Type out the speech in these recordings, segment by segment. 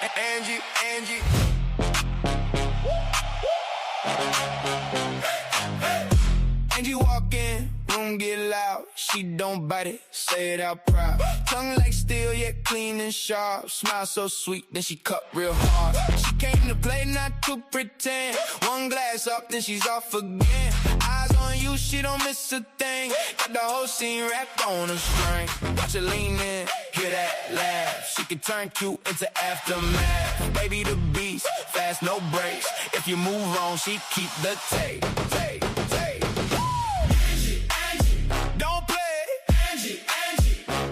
Angie. Angie walk in, room get loud. She don't bite it, say it out proud. Tongue like steel, yet clean and sharp. Smile so sweet, then she cut real hard. She came to play, not to pretend. One glass up, then she's off again. Eyes on you, she don't miss a thing. Got the whole scene wrapped on a string. Watch her lean in, hear that laugh. She can turn cute into aftermath. Baby the beast, fast no brakes. If you move wrong, she keep the tape. Don't play,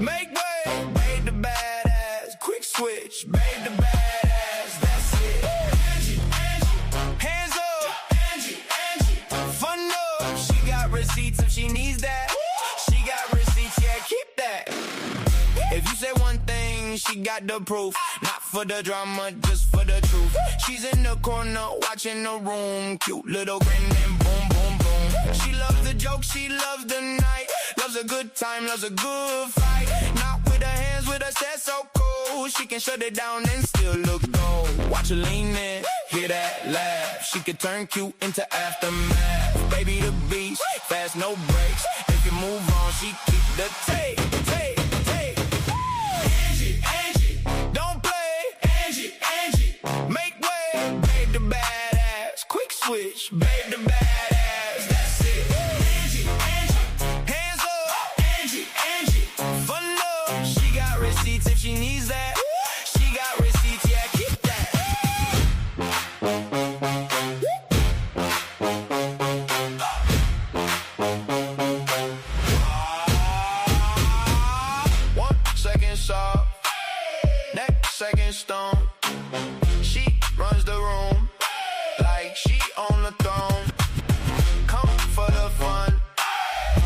make way, babe the badass. Quick switch, babe the badass. That's it. Hands up, fun up. She got receipts if she needs that. She got receipts, yeah, keep that. If you say one thing, she got the proof. Not for the drama, just for the truth. She's in the corner, watching the room. Cute little grin and boom, boom, boom. She loves the joke, she loves the night. Loves a good time, loves a good fight. Not with her hands, with her set so cool. She can shut it down and still look gold. Watch her lean in, hear that laugh. She can turn cute into aftermath. Baby the beast, fast no brakes. If you move on, she keep the tape. Angie, don't play. Make way, babe the badass. Quick switch, babe the badass. That's it. Angie, hands up. Fun love, she got receipts if she needs that. She got receipts, yeah, keep that. One second soft, next second stone. She runs the room like she on the throne. Come for the fun,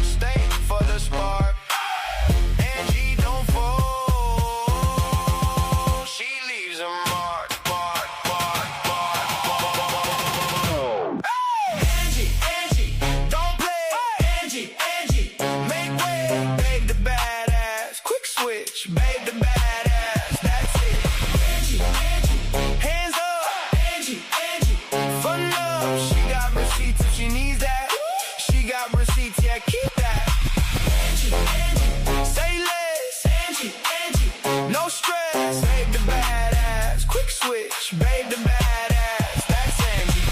stay for the spark. Angie don't fall, she leaves a mark. Angie, don't play. Angie, make way, babe the badass. Quick switch, babe the badass. That's it. Angie, hands up. Fun love, she got receipts if she needs that. She got receipts, yeah, keep that. Angie, say less. Angie, no stress. Babe the badass. Quick switch, babe the badass. That's Angie.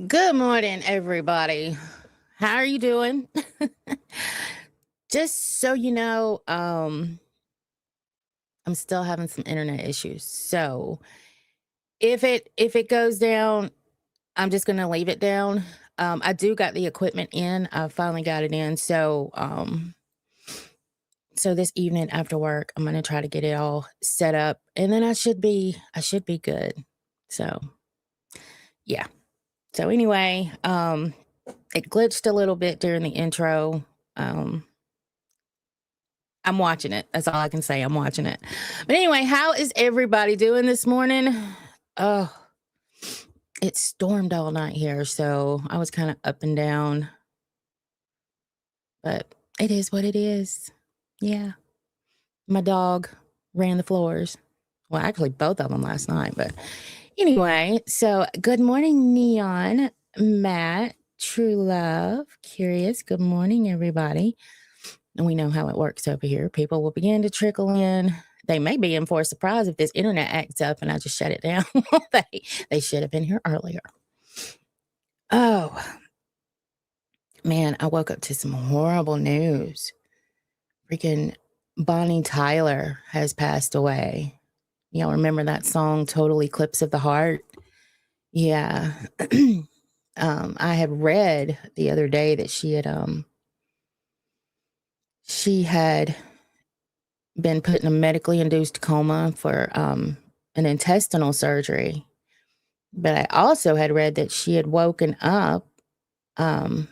Good morning, everybody. How are you doing? Just so you know, I'm still having some internet issues. So if it goes down, I'm just gonna leave it down. I do got the equipment in. I finally got it in. So this evening after work, I'm gonna try to get it all set up, and then I should be good. So yeah. So anyway, it glitched a little bit during the intro. I'm watching it. That's all I can say. I'm watching it. But anyway, how is everybody doing this morning? Oh, it stormed all night here, so I was kind of up and down. But it is what it is. Yeah. My dog ran the floors. Well, actually, both of them last night. But anyway, so good morning, Neon, Matt, True Love, Curious. Good morning, everybody. And we know how it works over here. People will begin to trickle in. They may be in for a surprise if this internet acts up and I just shut it down. They should have been here earlier. Oh, man, I woke up to some horrible news. Freaking Bonnie Tyler has passed away. Y'all remember that song, Total Eclipse of the Heart? Yeah. I had read the other day that she had been put in a medically induced coma for an intestinal surgery. But I also had read that she had woken up, and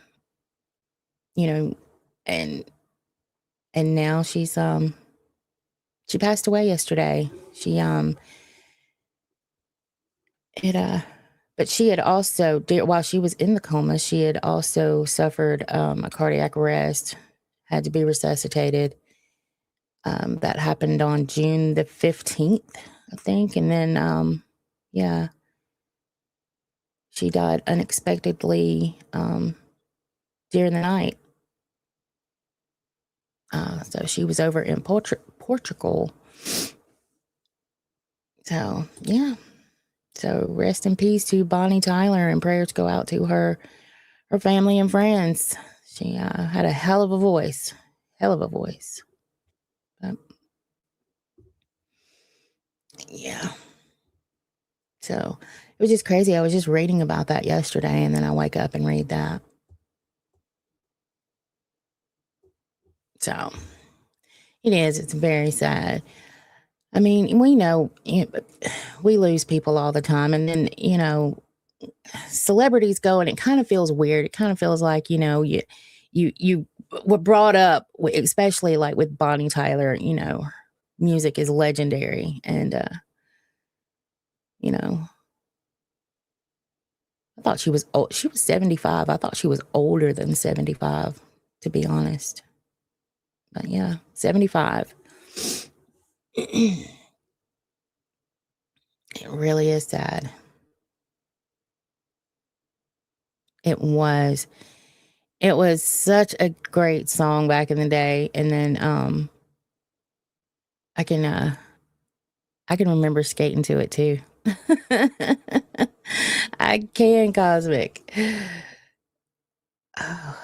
now she's She passed away yesterday. But she had also, while she was in the coma, she had also suffered a cardiac arrest, had to be resuscitated. That happened on June the 15th, I think. And then, yeah, she died unexpectedly during the night. So she was over in Portugal. So, yeah. So rest in peace to Bonnie Tyler, and prayers go out to her family and friends. She had a hell of a voice. But, yeah. So it was just crazy. I was just reading about that yesterday, and then I wake up and read that. So it is. It's very sad. I mean, we know, we lose people all the time, and then, celebrities go, and it kind of feels weird. It kind of feels like, you were brought up, especially like with Bonnie Tyler, music is legendary. And, I thought she was old. She was 75. I thought she was older than 75, to be honest. But yeah, 75. It really is sad. It was. It was such a great song back in the day. And then I can remember skating to it too. I can, Cosmic. Oh.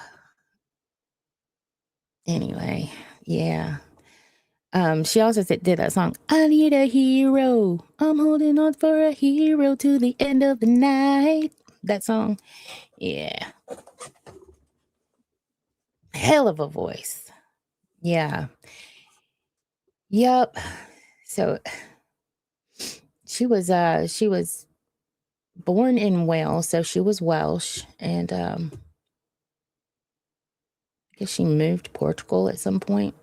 Anyway, yeah. She also did that song, I need a hero. I'm holding on for a hero to the end of the night. That song. Yeah. Hell of a voice. Yeah. Yep. So she was born in Wales, so she was Welsh, and I guess she moved to Portugal at some point.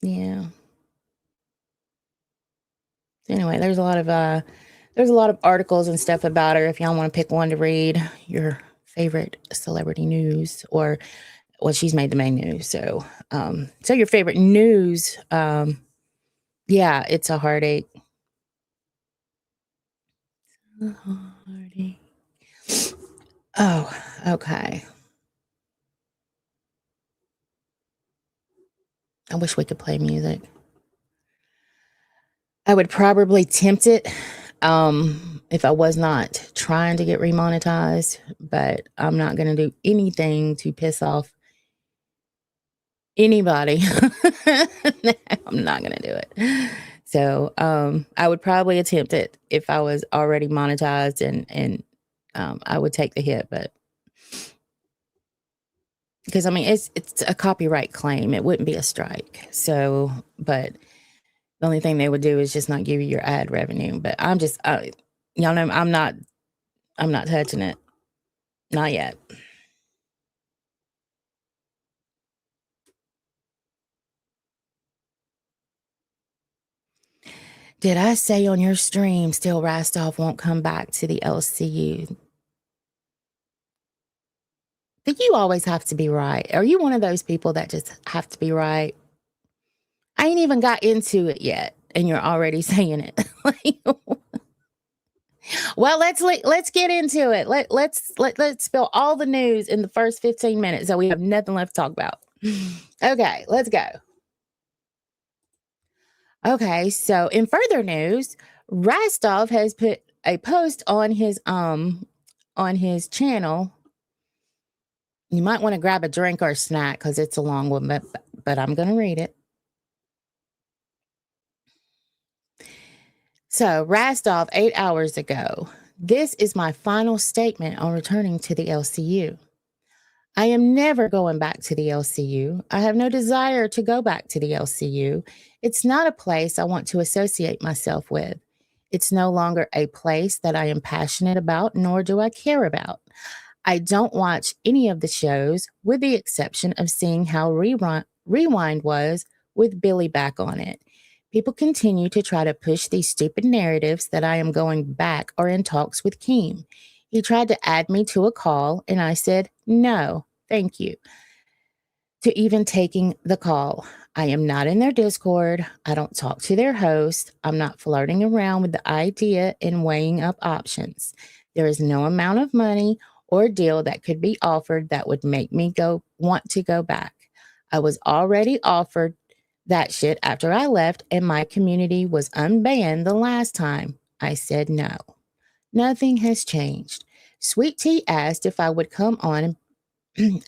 Yeah. Anyway, there's a lot of articles and stuff about her. If y'all want to pick one to read, your favorite celebrity news, or well, she's made the main news. So your favorite news, yeah, it's a heartache. A heartache. Oh, okay. I wish we could play music. I would probably tempt it if I was not trying to get remonetized, but I'm not going to do anything to piss off anybody. I'm not going to do it. So I would probably attempt it if I was already monetized, and I would take the hit, but because I mean it's a copyright claim, it wouldn't be a strike. So, but the only thing they would do is just not give you your ad revenue. But I'm just, y'all know, I'm not touching it, not yet. Did I say on your stream, still Rastov won't come back to the LCU? Think you always have to be right? Are you one of those people that just have to be right? I ain't even got into it yet, and you're already saying it. Well, let's get into it. Let's spill all the news in the first 15 minutes, so we have nothing left to talk about. Okay, let's go. Okay, so in further news, Rastov has put a post on his channel. You might want to grab a drink or a snack because it's a long one, but I'm going to read it. So Rastov, 8 hours ago. This is my final statement on returning to the LCU. I am never going back to the LCU. I have no desire to go back to the LCU. It's not a place I want to associate myself with. It's no longer a place that I am passionate about, nor do I care about. I don't watch any of the shows with the exception of seeing how Rewind was with Billy back on it. People continue to try to push these stupid narratives that I am going back or in talks with Keem. He tried to add me to a call, and I said, no, thank you, to even taking the call. I am not in their Discord. I don't talk to their host. I'm not flirting around with the idea and weighing up options. There is no amount of money or deal that could be offered that would make me want to go back. I was already offered that shit after I left and my community was unbanned the last time. I said no. Nothing has changed. Sweet Tea asked if I would come on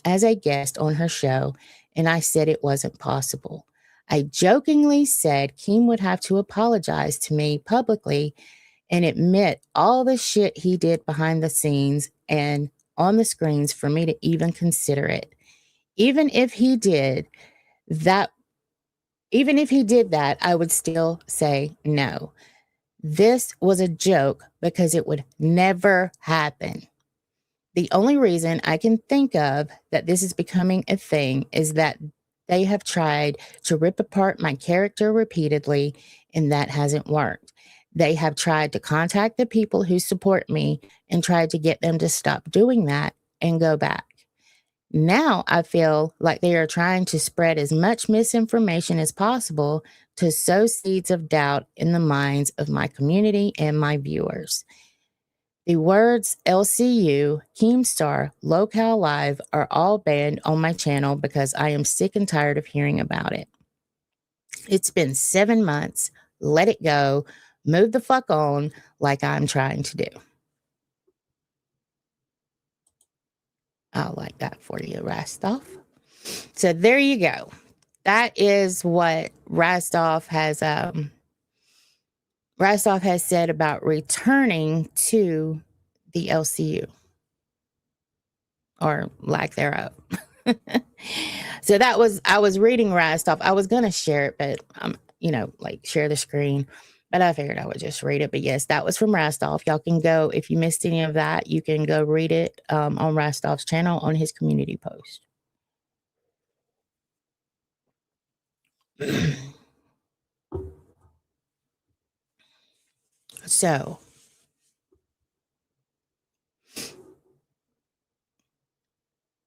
as a guest on her show, and I said it wasn't possible. I jokingly said Keem would have to apologize to me publicly and admit all the shit he did behind the scenes and on the screens for me to even consider it. Even if he did that, I would still say no. This was a joke because it would never happen. The only reason I can think of that this is becoming a thing is that they have tried to rip apart my character repeatedly, and that hasn't worked. They have tried to contact the people who support me and tried to get them to stop doing that and go back. Now I feel like they are trying to spread as much misinformation as possible to sow seeds of doubt in the minds of my community and my viewers. The words LCU, Keemstar, Locale Live are all banned on my channel because I am sick and tired of hearing about it. It's been 7 months. Let it go. Move the fuck on like I'm trying to do. I'll like that for you, Rastov. So there you go. That is what Rastov has said about returning to the LCU. Or lack thereof. So I was reading Rastov. I was going to share it, but like share the screen, but I figured I would just read it. But yes, that was from Rastov. Y'all can go, if you missed any of that, you can go read it on Rastov's channel on his community post. So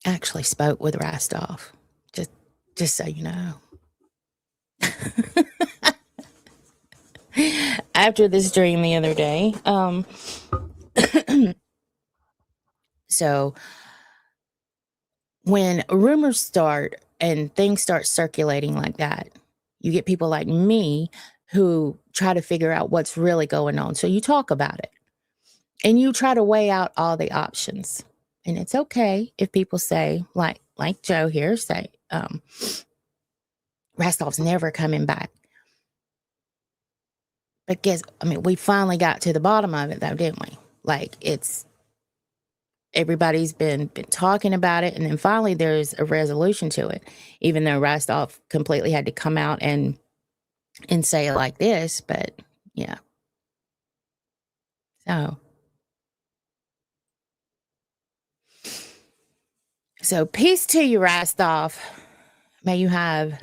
I actually spoke with Rastov, just so you know. After this dream the other day. So when rumors start and things start circulating like that, you get people like me who try to figure out what's really going on. So you talk about it and you try to weigh out all the options. And it's okay if people say, like Joe here, say, Rastov's never coming back. But we finally got to the bottom of it though, didn't we? Like everybody's been talking about it, and then finally there's a resolution to it, even though Rastov completely had to come out and say it like this. But yeah. So peace to you, Rastov. May you have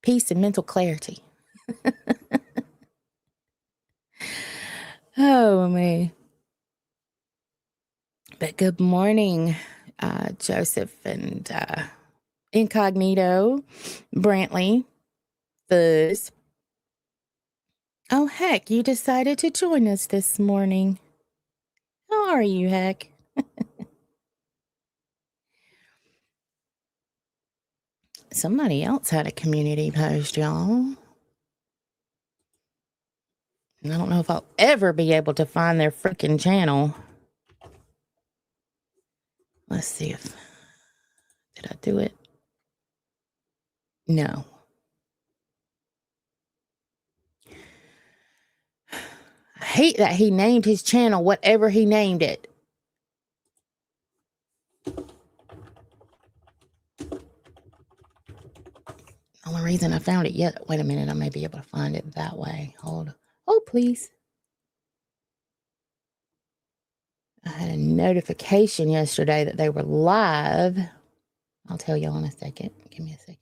peace and mental clarity. Oh, me. But good morning, Joseph and Incognito, Brantley, Fuzz. Oh, heck, you decided to join us this morning. How are you, Heck? Somebody else had a community post, y'all. I don't know if I'll ever be able to find their freaking channel. Let's see if... Did I do it? No. I hate that he named his channel whatever he named it. The only reason I found it yet... Wait a minute, I may be able to find it that way. Hold, please. I had a notification yesterday that they were live. I'll tell y'all in a second. Give me a second.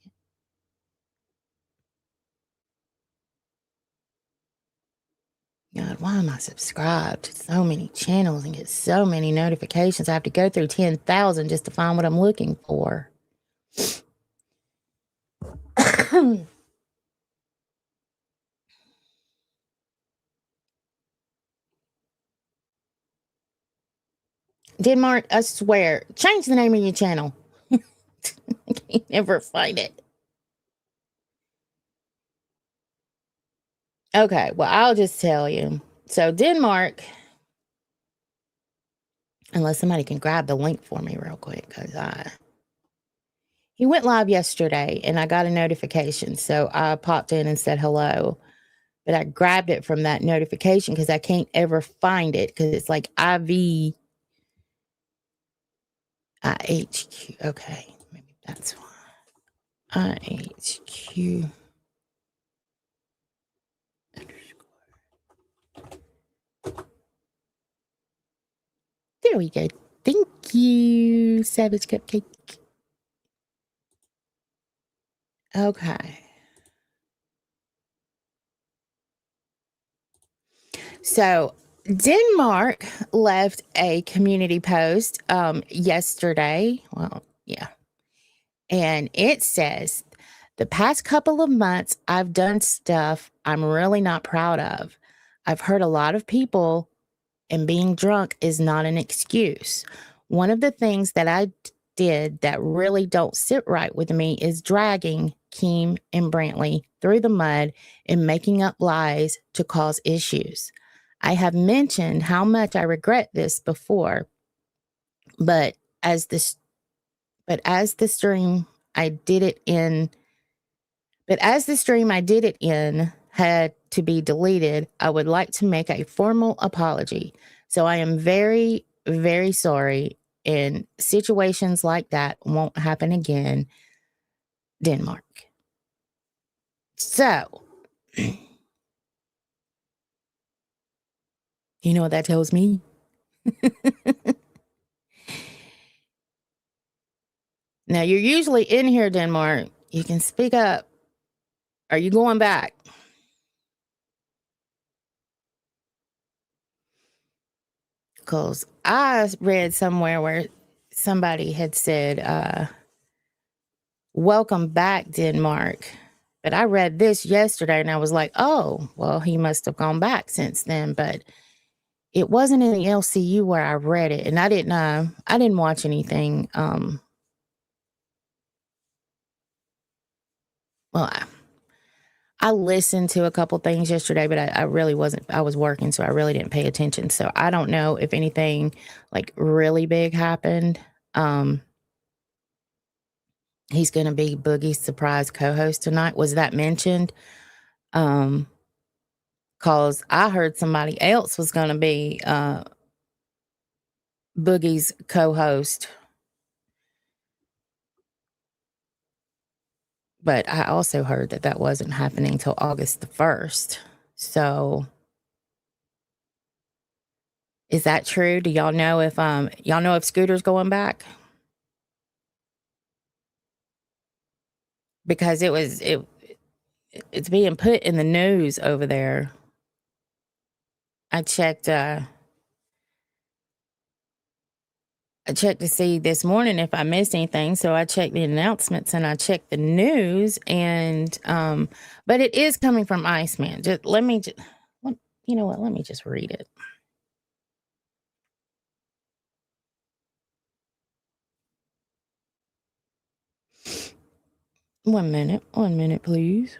God, why am I subscribed to so many channels and get so many notifications? I have to go through 10,000 just to find what I'm looking for. Denmark, I swear, change the name of your channel. I can never find it. Okay, well, I'll just tell you. So, Denmark, unless somebody can grab the link for me real quick, because he went live yesterday and I got a notification. So, I popped in and said hello. But I grabbed it from that notification because I can't ever find it because it's like IVIHQ. Okay, maybe that's why. IHQ. There we go. Thank you, Savage Cupcake. Okay. So Denmark left a community post yesterday. Well, yeah. And it says, the past couple of months, I've done stuff I'm really not proud of. I've hurt a lot of people, and being drunk is not an excuse. One of the things that I did that really don't sit right with me is dragging Keem and Brantley through the mud and making up lies to cause issues. I have mentioned how much I regret this before, but as the stream I did it in had to be deleted, I would like to make a formal apology. So I am very, very sorry, and situations like that won't happen again. Denmark. So, you know what that tells me? Now, you're usually in here, Denmark. You can speak up. Are you going back? Because I read somewhere where somebody had said, welcome back, Denmark. But I read this yesterday and I was like, oh, well, he must have gone back since then. But it wasn't in the LCU where I read it. And I didn't watch anything. Well, I listened to a couple things yesterday, but I really wasn't, I was working, so I really didn't pay attention. So I don't know if anything like really big happened. He's going to be Boogie's surprise co-host tonight. Was that mentioned? Cause I heard somebody else was going to be, Boogie's co-host. But I also heard that that wasn't happening till August the 1st. So is that true? Do y'all know if Scooter's going back? Because it's being put in the news over there. I checked to see this morning if I missed anything. So I checked the announcements and I checked the news, and but it is coming from Iceman. Let me just read it. One minute, please.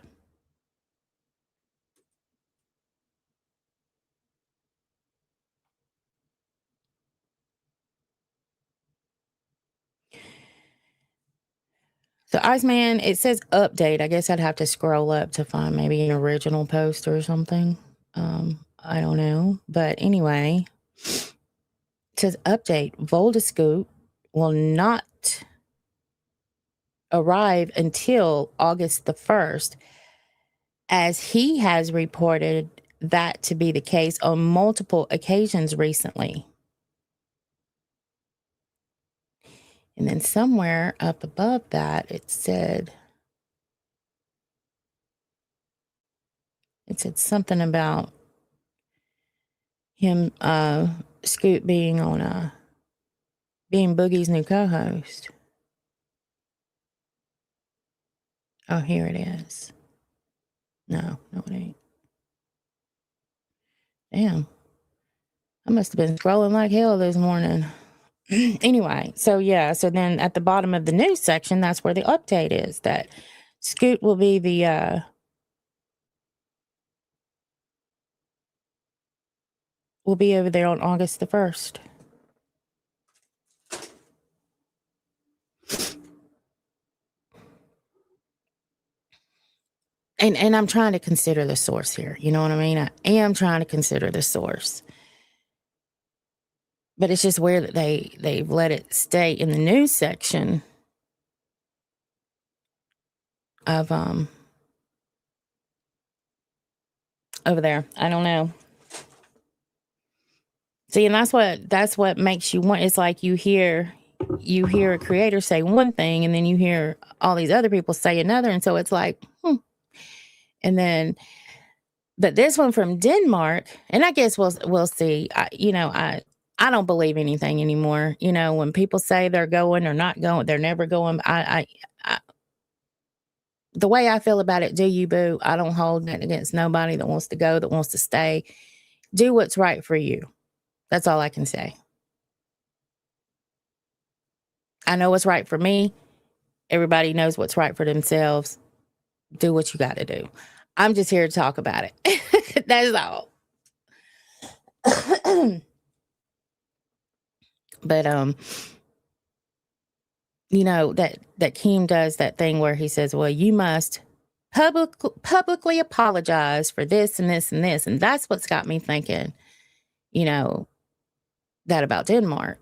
So Iceman, it says update. I guess I'd have to scroll up to find maybe an original post or something. I don't know. But anyway, it says update. Voldescoot will not arrive until August the 1st, as he has reported that to be the case on multiple occasions recently. And then somewhere up above that, it said something about him, Scoot being Boogie's new co-host. Oh, here it is. No, it ain't. Damn. I must have been scrolling like hell this morning. Anyway, so then at the bottom of the news section, that's where the update is, that Scoot will be over there on August the 1st. And I'm trying to consider the source here. You know what I mean? I am trying to consider the source. But it's just weird that they've let it stay in the news section of over there. I don't know. See, and that's what makes you want. It's like you hear a creator say one thing, and then you hear all these other people say another, and so it's like, And then, but this one from Denmark, and I guess we'll see. I don't believe anything anymore. When people say they're going or not going, they're never going. The way I feel about it, do you, boo? I don't hold that against nobody that wants to go, that wants to stay. Do what's right for you. That's all I can say. I know what's right for me. Everybody knows what's right for themselves. Do what you got to do. I'm just here to talk about it. That's all. But that Keem does that thing where he says, well, you must publicly apologize for this and this and this. And that's what's got me thinking, that about Denmark.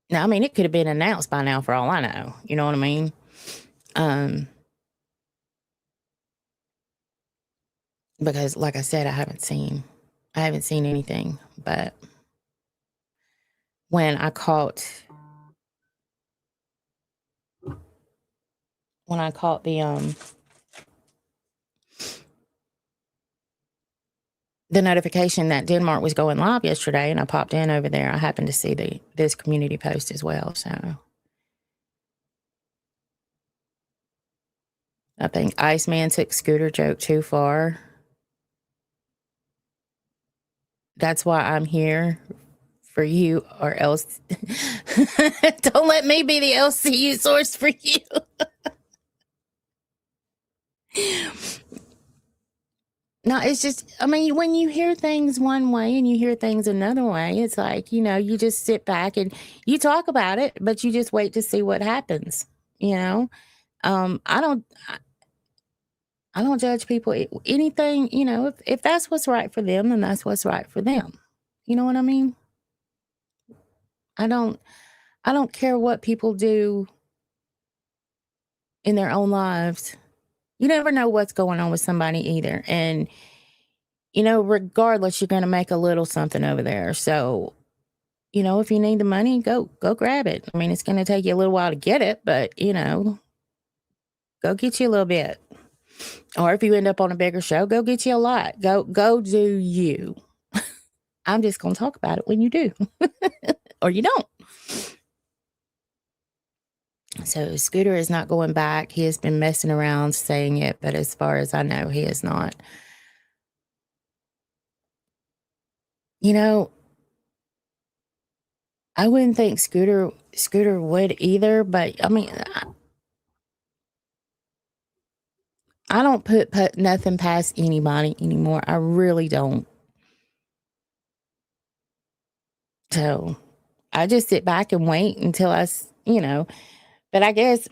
Now, I mean, it could have been announced by now for all I know. You know what I mean? Because like I said, I haven't seen anything, but when I caught the notification that Denmark was going live yesterday, and I popped in over there, I happened to see this community post as well. So I think Iceman took Scooter joke too far. That's why I'm here for you, or else don't let me be the LCU source for you. No, it's just, I mean, when you hear things one way and you hear things another way, it's like, you just sit back and you talk about it, but you just wait to see what happens. I don't judge people. Anything, if that's what's right for them, then that's what's right for them. You know what I mean? I don't care what people do in their own lives. You never know what's going on with somebody either. And, regardless, you're going to make a little something over there. So, if you need the money, go grab it. I mean, it's going to take you a little while to get it, but, go get you a little bit. Or if you end up on a bigger show, go get you a lot. Go do you. I'm just going to talk about it when you do. Or you don't. So Scooter is not going back. He has been messing around saying it, but as far as I know, he is not. I wouldn't think Scooter would either, but I mean, I don't put nothing past anybody anymore. I really don't. So I just sit back and wait until but I guess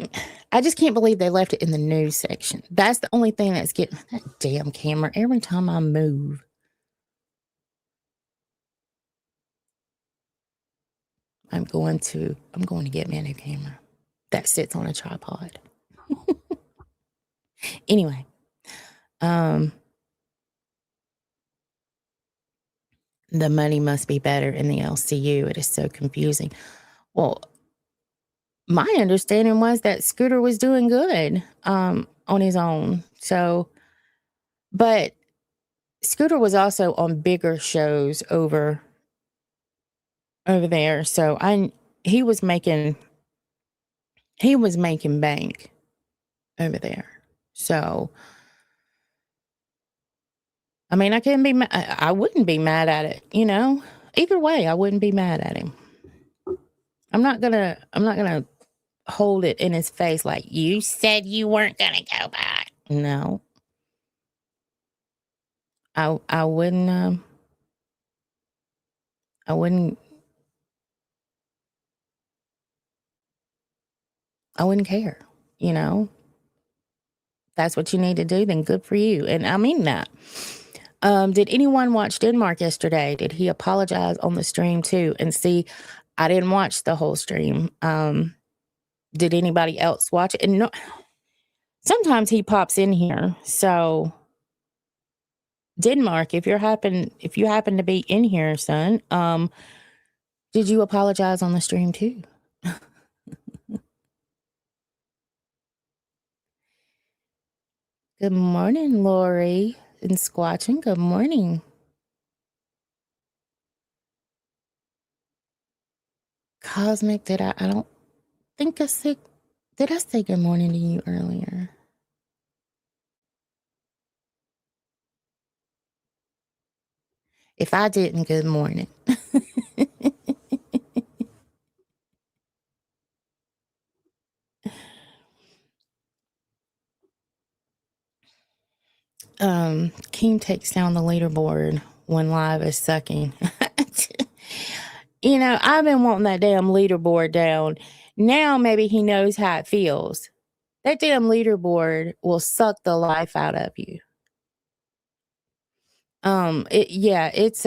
I just can't believe they left it in the news section. That's the only thing that's getting that damn camera every time I move. I'm going to get me a new camera that sits on a tripod. Anyway, the money must be better in the LCU. It is so confusing. Well, my understanding was that Scooter was doing good on his own. So, but Scooter was also on bigger shows over there. So he was making bank over there. So, I mean, I couldn't be I wouldn't be mad at it, Either way, I wouldn't be mad at him. I'm not going to hold it in his face like you said you weren't going to go back. No. I wouldn't I wouldn't care, That's what you need to do, then good for you. And I mean that. Did anyone watch Denmark yesterday? Did he apologize on the stream too? And see, I didn't watch the whole stream. Did anybody else watch it? And no, sometimes he pops in here. So Denmark, if you happen to be in here, son, did you apologize on the stream too? Good morning, Lori and Squatching. Good morning. Cosmic, I don't think I said, did I say good morning to you earlier? If I didn't, good morning. King takes down the leaderboard when live is sucking. I've been wanting that damn leaderboard down. Now maybe he knows how it feels. That damn leaderboard will suck the life out of you. It's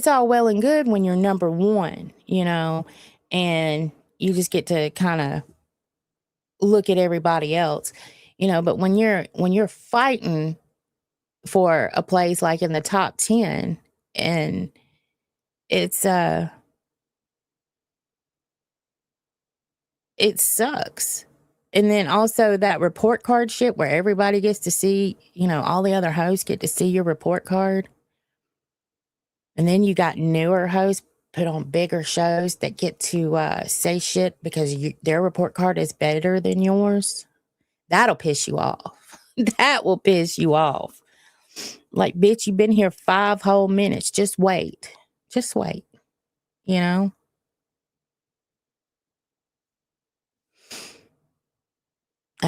all well and good when you're number one, and you just get to kind of look at everybody else, but when you're fighting for a place like in the top 10, and it sucks. And then also that report card shit where everybody gets to see, all the other hosts get to see your report card. And then you got newer hosts put on bigger shows that get to say shit because their report card is better than yours. That'll piss you off. That will piss you off. Like, bitch, you've been here 5 whole minutes. Just wait. Just wait. I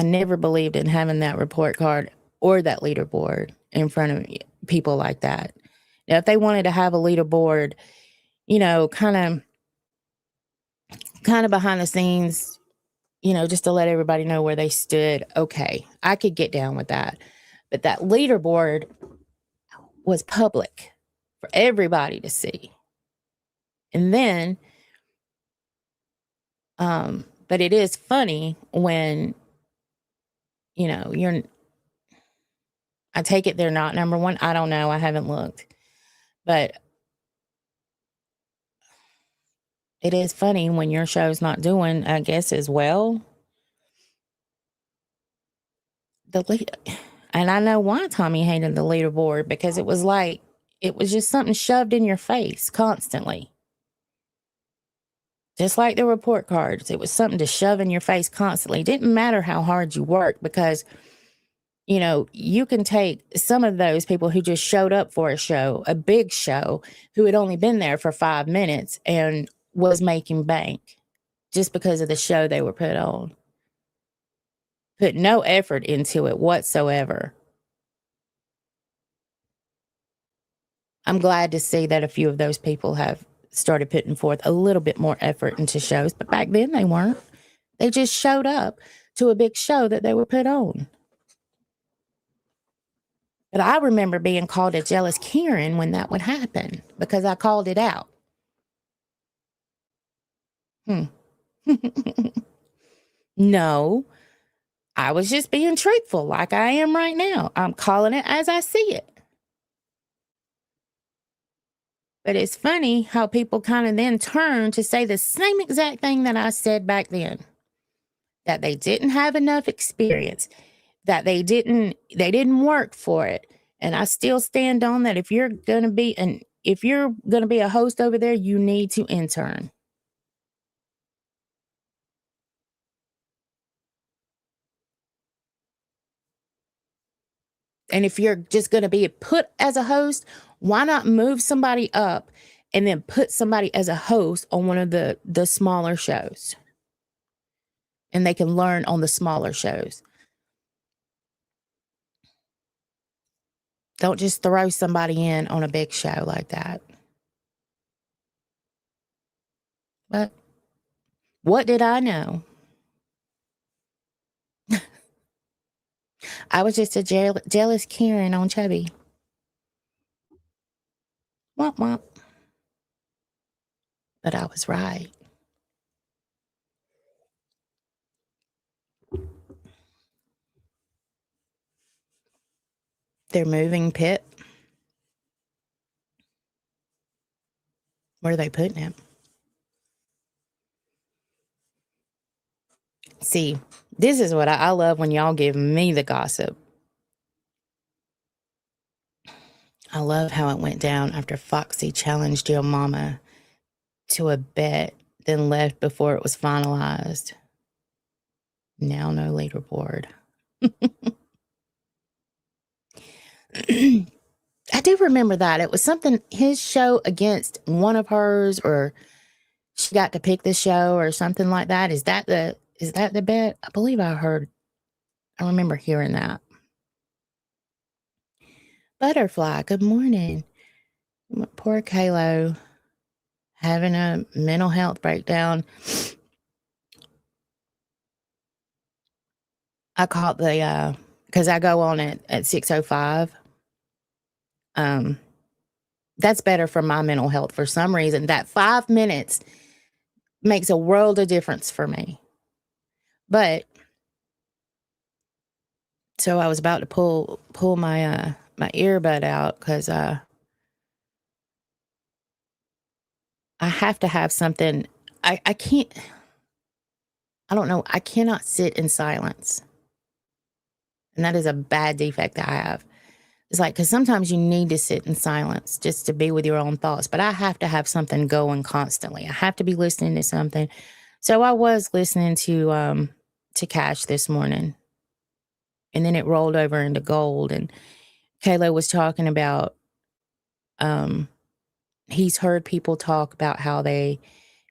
never believed in having that report card or that leaderboard in front of people like that. Now, if they wanted to have a leaderboard, kind of behind the scenes, just to let everybody know where they stood, okay, I could get down with that. But that leaderboard was public for everybody to see. And then, but it is funny when, I take it they're not number one. I don't know. I haven't looked. But it is funny when your show's not doing, I guess, as well. And I know why Tommy hated the leaderboard, because it was just something shoved in your face constantly. Just like the report cards, it was something to shove in your face constantly. It didn't matter how hard you worked, because, you can take some of those people who just showed up for a show, a big show, who had only been there for 5 minutes and was making bank just because of the show they were put on. Put no effort into it whatsoever. I'm glad to see that a few of those people have started putting forth a little bit more effort into shows, but back then they weren't. They just showed up to a big show that they were put on. But I remember being called a jealous Karen when that would happen, because I called it out. No, I was just being truthful like I am right now. I'm calling it as I see it. But it's funny how people kind of then turn to say the same exact thing that I said back then, that they didn't have enough experience, that they didn't work for it. And I still stand on that. If you're going to be a host over there, you need to intern. And if you're just going to be put as a host, why not move somebody up and then put somebody as a host on one of the smaller shows? And they can learn on the smaller shows. Don't just throw somebody in on a big show like that. But what did I know? I was just a jealous Karen on Chubby. Womp womp. But I was right. They're moving Pip. Where are they putting him? See, this is what I love when y'all give me the gossip. I love how it went down after Foxy challenged your mama to a bet, then left before it was finalized. Now no leaderboard. I do remember that. It was something, his show against one of hers, or she got to pick the show or something like that. Is that the bet? I believe I remember hearing that. Butterfly, good morning. Poor Kalo having a mental health breakdown. I caught because I go on at 6:05. That's better for my mental health for some reason. That 5 minutes makes a world of difference for me. But so I was about to pull my my earbud out because I have to have something. I can't. I don't know. I cannot sit in silence, and that is a bad defect that I have. It's like, because sometimes you need to sit in silence just to be with your own thoughts. But I have to have something going constantly. I have to be listening to something. So I was listening to Cash this morning, and then it rolled over into gold. And Kayla was talking about he's heard people talk about how they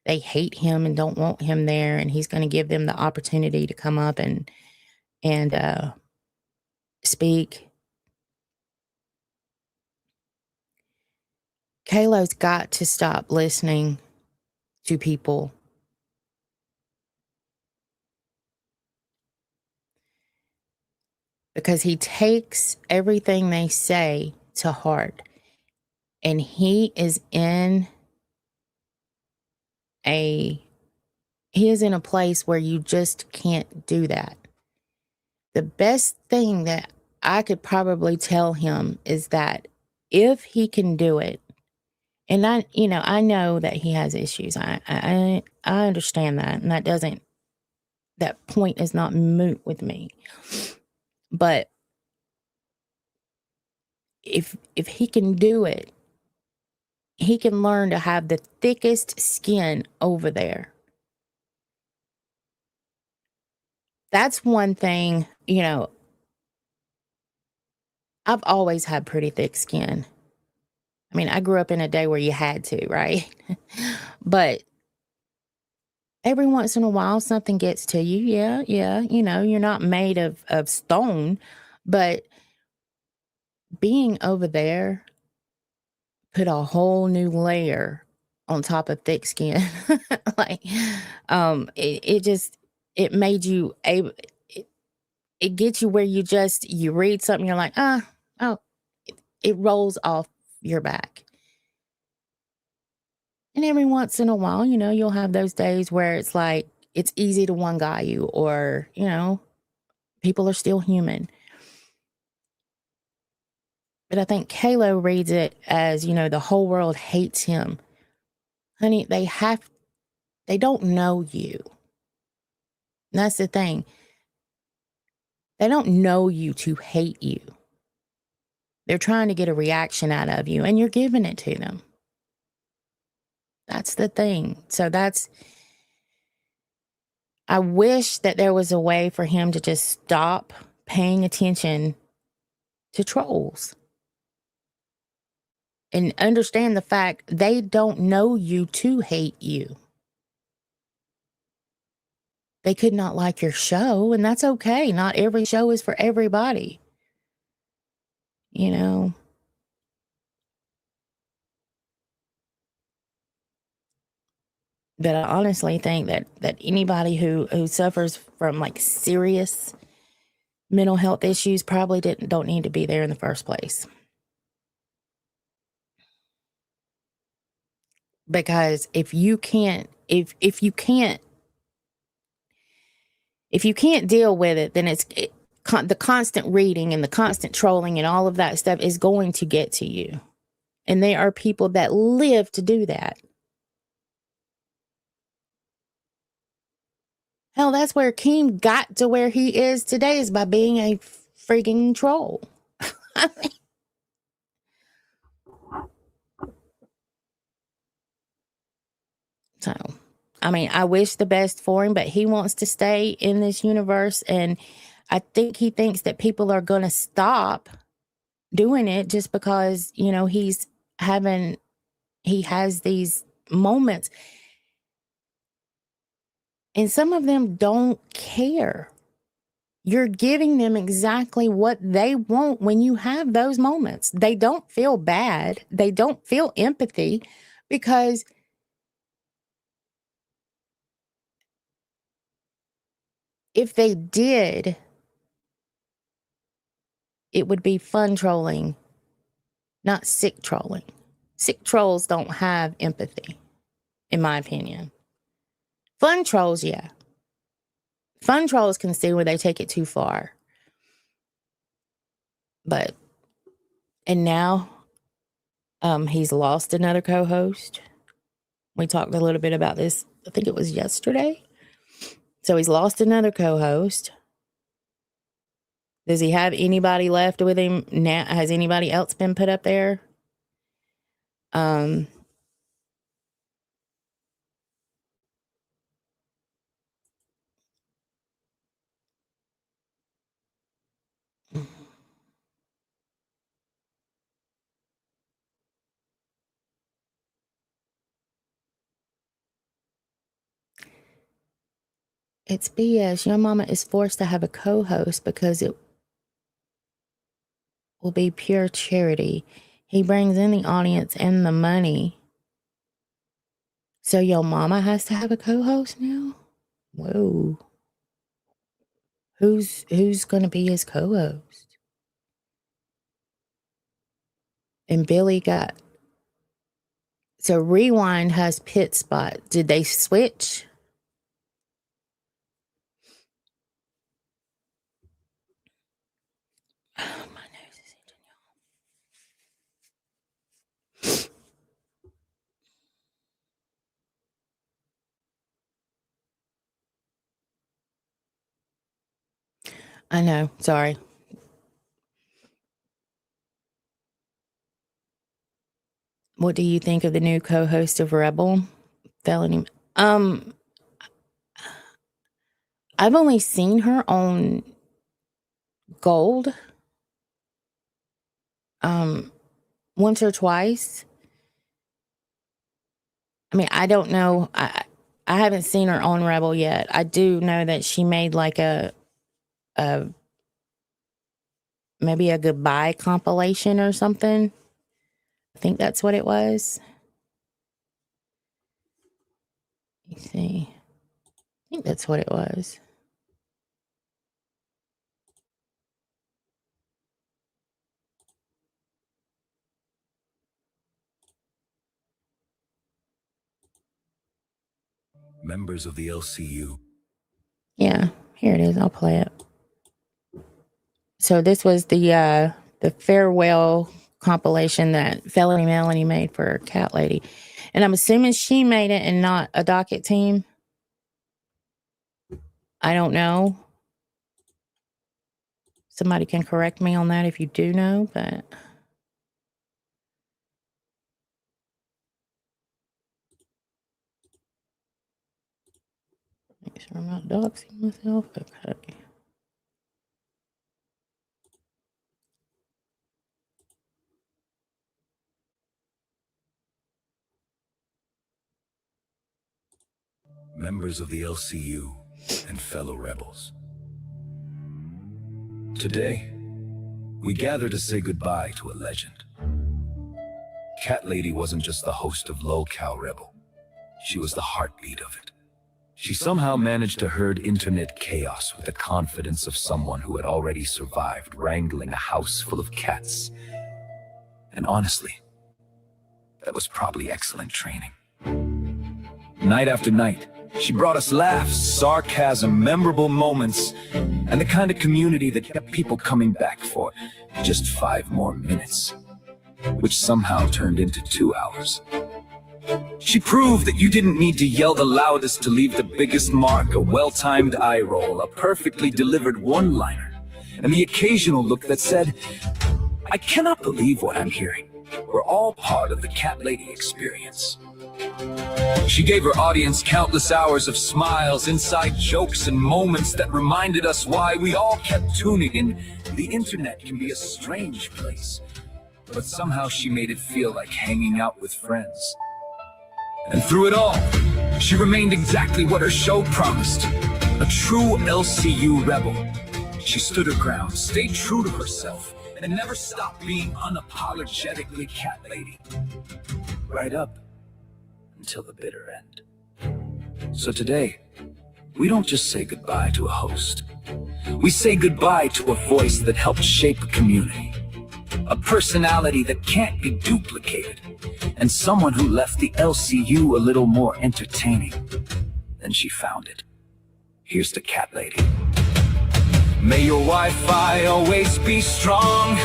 hate him and don't want him there, and he's going to give them the opportunity to come up and speak. Kalo's got to stop listening to people. Because he takes everything they say to heart. And he is in a place where you just can't do that. The best thing that I could probably tell him is that if he can do it, and I know that he has issues. I understand that, and that point is not moot with me. But if he can do it, he can learn to have the thickest skin over there. That's one thing, I've always had pretty thick skin. I mean, I grew up in a day where you had to, right? But every once in a while, something gets to you. Yeah. You're not made of stone, but being over there put a whole new layer on top of thick skin. Like, it made you able, it gets you where you read something, you're like, oh, it rolls off your back. And every once in a while, you'll have those days where it's like, it's easy to one guy you, or, people are still human. But I think Kalo reads it as, the whole world hates him. Honey, they don't know you. And that's the thing. They don't know you to hate you. They're trying to get a reaction out of you, and you're giving it to them. That's the thing. So I wish that there was a way for him to just stop paying attention to trolls and understand the fact they don't know you to hate you. They could not like your show, and that's okay. Not every show is for everybody. But I honestly think that anybody who suffers from like serious mental health issues probably don't need to be there in the first place. Because if you can't deal with it, then the constant reading and the constant trolling and all of that stuff is going to get to you. And there are people that live to do that. Hell, that's where Keem got to where he is today, is by being a freaking troll. So, I wish the best for him, but he wants to stay in this universe. And I think he thinks that people are going to stop doing it just because, he has these moments. And some of them don't care. You're giving them exactly what they want when you have those moments. They don't feel bad. They don't feel empathy, because if they did, it would be fun trolling, not sick trolling. Sick trolls don't have empathy, in my opinion. Fun trolls, yeah. Fun trolls can see where they take it too far. And now, he's lost another co-host. We talked a little bit about this, I think it was yesterday. So he's lost another co-host. Does he have anybody left with him now? Has anybody else been put up there? It's BS. Your mama is forced to have a co-host because it will be pure charity. He brings in the audience and the money. So your mama has to have a co-host now? Whoa. Who's going to be his co-host? And Billy got... So Rewind has Pit Spot. Did they switch? Oh, my nose is itching, y'all. I know. Sorry. What do you think of the new co-host of Rebel? Felony. I've only seen her on Gold once or twice. I don't know. I haven't seen her on Rebel yet. I do know that she made like maybe a goodbye compilation or something. I think that's what it was. Let me see. I think that's what it was. Members of the LCU. Yeah, here it is. I'll play it. So this was the farewell compilation that Felony Melanie made for Cat Lady. And I'm assuming she made it and not a docket team. I don't know. Somebody can correct me on that if you do know, but make sure I'm not doxing myself. Okay. Members of the LCU and fellow rebels. Today, we gather to say goodbye to a legend. Cat Lady wasn't just the host of Low Cal Rebel. She was the heartbeat of it. She somehow managed to herd internet chaos with the confidence of someone who had already survived wrangling a house full of cats. And honestly, that was probably excellent training. Night after night, she brought us laughs, sarcasm, memorable moments, and the kind of community that kept people coming back for just 5 more minutes, which somehow turned into 2 hours. She proved that you didn't need to yell the loudest to leave the biggest mark, a well-timed eye roll, a perfectly delivered one-liner, and the occasional look that said, "I cannot believe what I'm hearing. We're all part of the Cat Lady experience." She gave her audience countless hours of smiles, inside jokes, and moments that reminded us why we all kept tuning in. The internet can be a strange place, but somehow she made it feel like hanging out with friends. And through it all, she remained exactly what her show promised, a true LCU rebel. She stood her ground, stayed true to herself, and never stopped being unapologetically Cat Lady. Right up until the bitter end. So today, we don't just say goodbye to a host. We say goodbye to a voice that helped shape a community, a personality that can't be duplicated, and someone who left the LCU a little more entertaining than she found it. Here's to Cat Lady. May your Wi-Fi always be strong,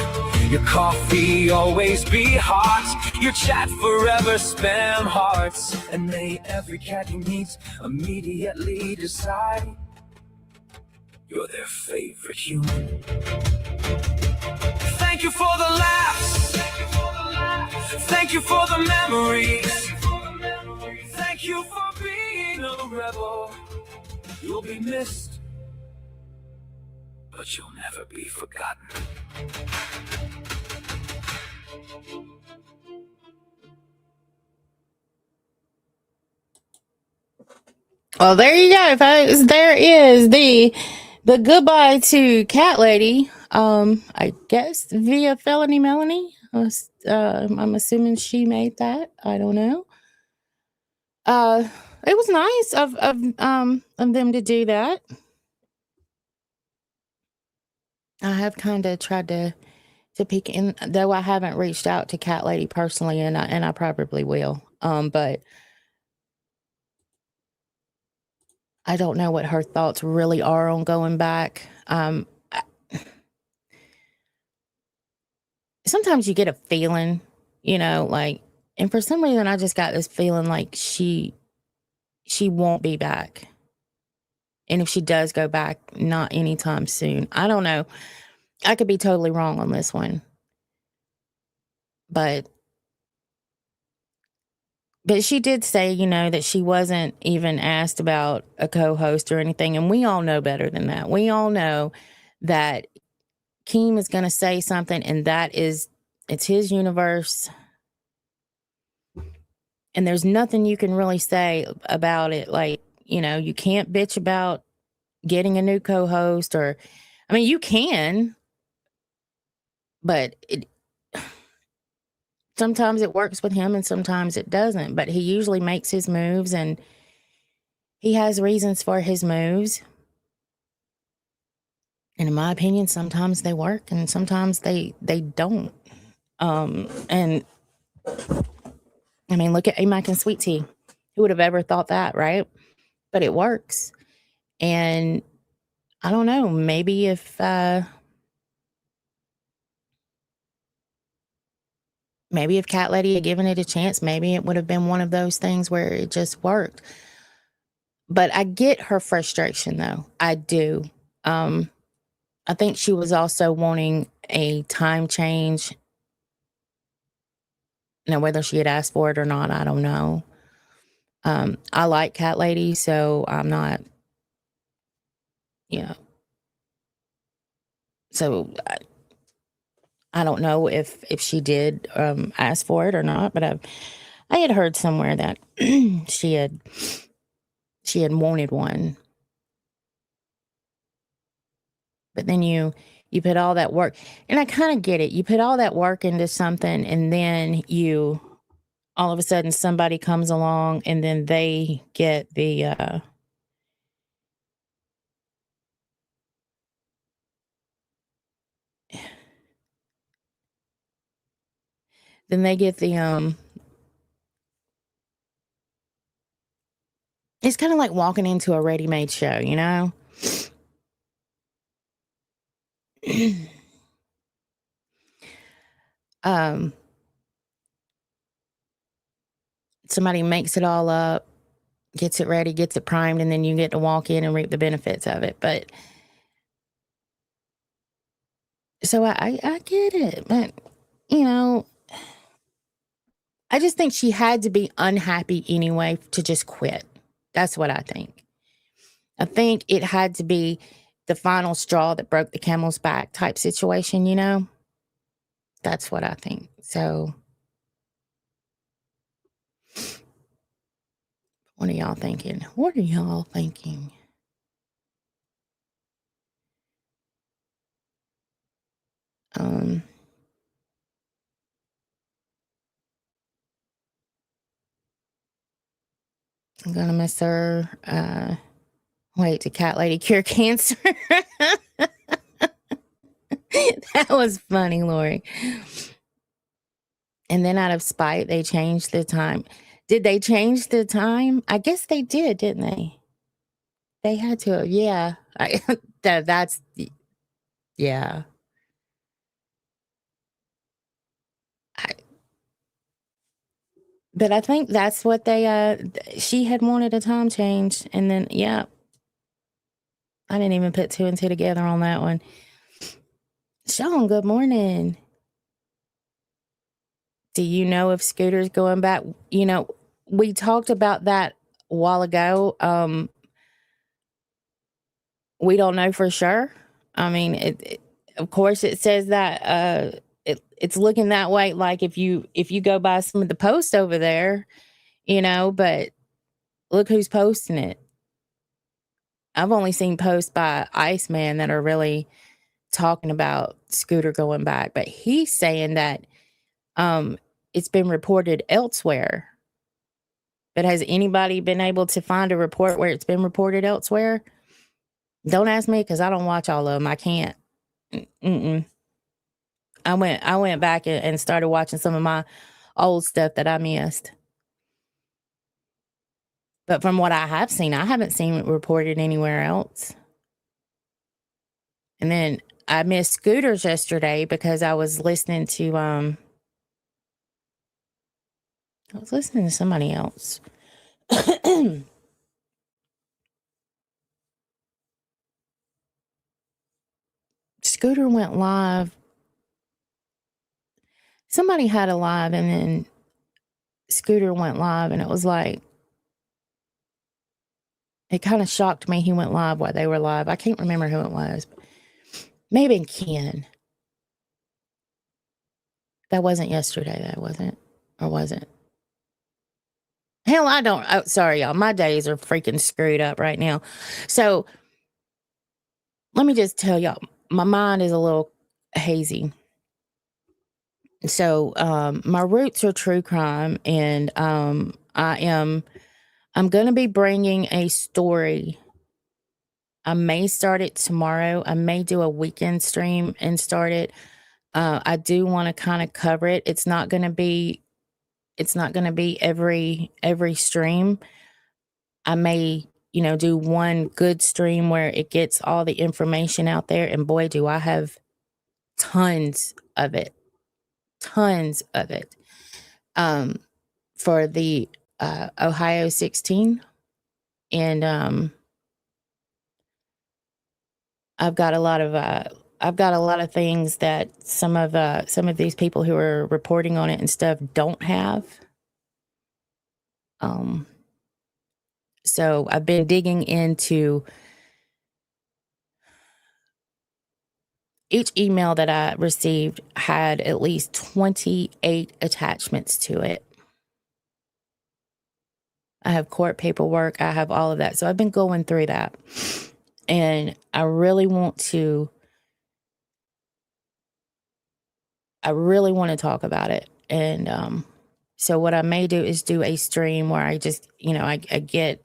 your coffee always be hot, your chat forever spam hearts, and may every cat you meet immediately decide you're their favorite human. Thank you for the laughs, thank you for the memories, thank you for being a rebel. You'll be missed, but you'll never be forgotten. Well, there you go, folks. There is the goodbye to Cat Lady. I guess via Felony Melanie. I'm assuming she made that. I don't know. It was nice of them to do that. I have kind of tried to peek in, though I haven't reached out to Cat Lady personally, and I probably will. But I don't know what her thoughts really are on going back. Sometimes you get a feeling, like, and for some reason I just got this feeling like she won't be back. And if she does go back, not anytime soon. I don't know. I could be totally wrong on this one. But she did say, that she wasn't even asked about a co-host or anything. And we all know better than that. We all know that Keem is going to say something, and it's his universe. And there's nothing you can really say about it. Like, you can't bitch about getting a new co-host, or, I mean, you can, but sometimes it works with him and sometimes it doesn't. But he usually makes his moves, and he has reasons for his moves. And in my opinion, sometimes they work and sometimes they don't. And I mean, look at A-Mac and Sweet Tea. Who would have ever thought that, right? But it works. And I don't know, maybe if maybe if Cat Lady had given it a chance, maybe it would have been one of those things where it just worked. But I get her frustration, though. I do. I think she was also wanting a time change. Now, whether she had asked for it or not, I don't know. I like Cat Lady, so I'm not, you know. So I don't know if she did ask for it or not, but I had heard somewhere that she had wanted one. But then you put all that work, and I kind of get it. You put all that work into something, and then all of a sudden somebody comes along, and then they get the then they get the it's kind of like walking into a ready-made show, you know? um Somebody makes it all up, gets it ready, gets it primed, and then you get to walk in and reap the benefits of it. But so I get it, but you know, I just think she had to be unhappy anyway to just quit. That's what I think. I think it had to be the final straw that broke the camel's back type situation, you know? That's what I think. So, what are y'all thinking? What are y'all thinking? Um, I'm gonna miss her. Wait, did Cat Lady cure cancer? That was funny, Lori. And then out of spite, they changed the time. Did they change the time? I guess they did, didn't they? They had to. Yeah. That's yeah. I, but I think that's what she had wanted a time change, and then yeah, I didn't even put two and two together on that one. Sean, good morning. Do you know if Scooter's going back? You know, we talked about that a while ago. We don't know for sure. I mean, of course it says that it's looking that way. Like if you go by some of the posts over there, you know, but look who's posting it. I've only seen posts by Iceman that are really talking about Scooter going back, but he's saying that it's been reported elsewhere. But has anybody been able to find a report where it's been reported elsewhere? Don't ask me because I don't watch all of them. I can't. Mm-mm. I went back and started watching some of my old stuff that I missed. But from what I have seen, I haven't seen it reported anywhere else. And then I missed Scooters yesterday because I was listening to somebody else. Scooter went live. Somebody had a live, and then Scooter went live, and it was like, it kind of shocked me he went live while they were live. I can't remember who it was. Maybe Ken. That wasn't yesterday, that wasn't. Or was it? Hell, I don't. Oh, sorry, y'all. My days are freaking screwed up right now. So let me just tell y'all, my mind is a little hazy. So my roots are true crime, and I'm going to be bringing a story. I may start it tomorrow. I may do a weekend stream and start it. I do want to kind of cover it. It's not going to be every stream. I may, do one good stream where it gets all the information out there, and boy, do I have tons of it. Tons of it. um, for the Ohio 16, and I've got a lot of things that some of these people who are reporting on it and stuff don't have. Um, so I've been digging into each email that I received had at least 28 attachments to it. I have court paperwork, I have all of that. So I've been going through that. And I really want to talk about it. And so what I may do is do a stream where I just, I get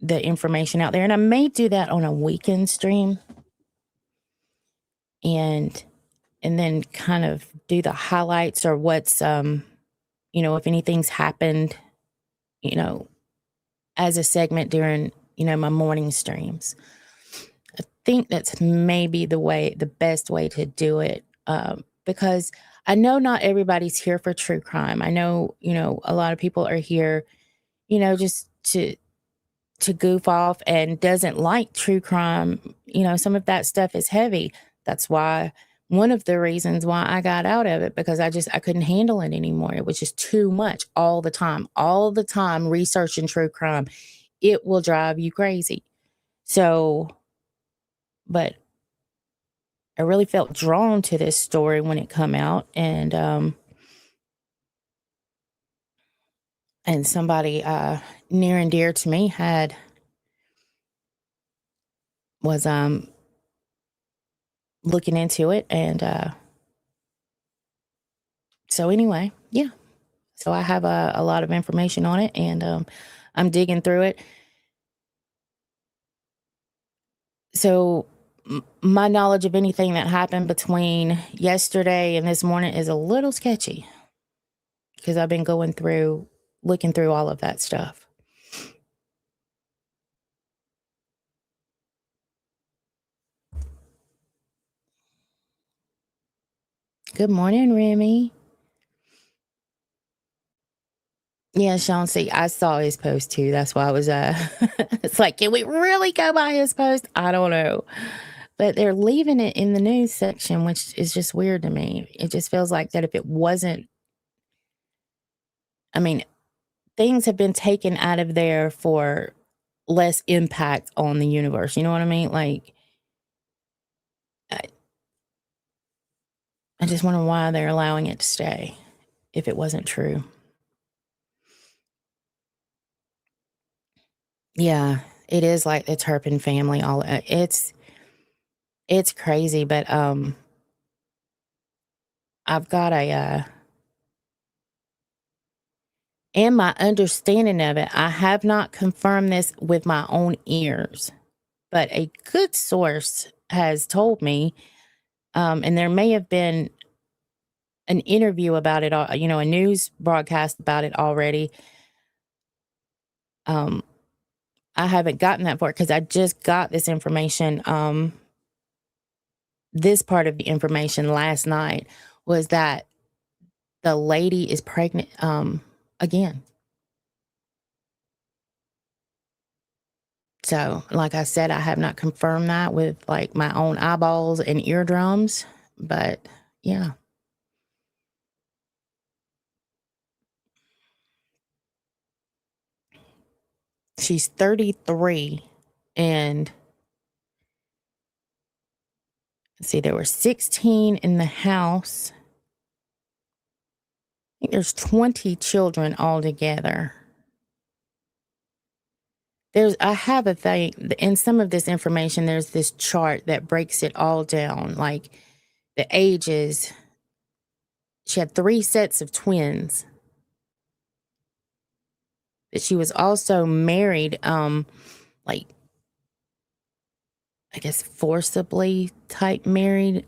the information out there. And I may do that on a weekend stream. And then kind of do the highlights or what's if anything's happened, as a segment during, my morning streams. I think that's maybe the best way to do it, because I know not everybody's here for true crime. I know, a lot of people are here, just to goof off and doesn't like true crime. Some of that stuff is heavy. That's why one of the reasons why I got out of it, because I couldn't handle it anymore. It was just too much all the time researching true crime. It will drive you crazy. So, but I really felt drawn to this story when it come out, and somebody near and dear to me was looking into it, and so anyway, yeah. So I have a lot of information on it, and I'm digging through it. So my knowledge of anything that happened between yesterday and this morning is a little sketchy, because I've been looking through all of that stuff. Good morning, Remy. Yeah, Sean, see, I saw his post too. That's why I was, it's like, can we really go by his post? I don't know. But they're leaving it in the news section, which is just weird to me. It just feels like that if it wasn't, I mean, things have been taken out of there for less impact on the universe. You know what I mean? Like, I just wonder why they're allowing it to stay if it wasn't true. Yeah, it is like the Turpin family. It's crazy, but I've got and my understanding of it, I have not confirmed this with my own ears, but a good source has told me, and there may have been an interview about it, a news broadcast about it already. I haven't gotten that far because I just got this information. This part of the information last night was that the lady is pregnant again. So, like I said, I have not confirmed that with like my own eyeballs and eardrums, but yeah. She's 33, and let's see, there were 16 in the house. I think there's 20 children altogether. I have a thing in some of this information. There's this chart that breaks it all down, like the ages. She had 3 sets of twins. But she was also married, like, I guess forcibly type married.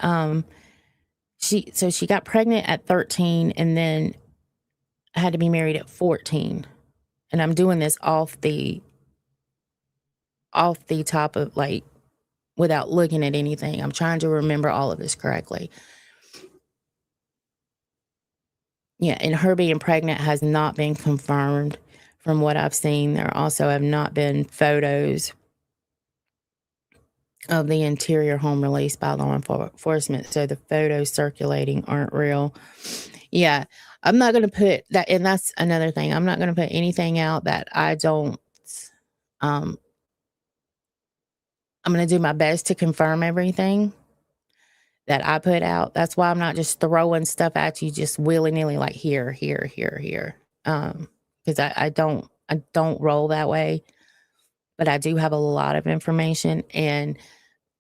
She got pregnant at 13 and then had to be married at 14. And I'm doing this off the top of, like, without looking at anything. I'm trying to remember all of this correctly. Yeah, and her being pregnant has not been confirmed from what I've seen. There also have not been photos of the interior home released by law enforcement, so the photos circulating aren't real. Yeah, I'm not going to put that, and that's another thing. I'm not going to put anything out that I don't. Um, I'm going to do my best to confirm everything that I put out. That's why I'm not just throwing stuff at you just willy nilly, like here, here, here, here. Because I don't roll that way. But I do have a lot of information, and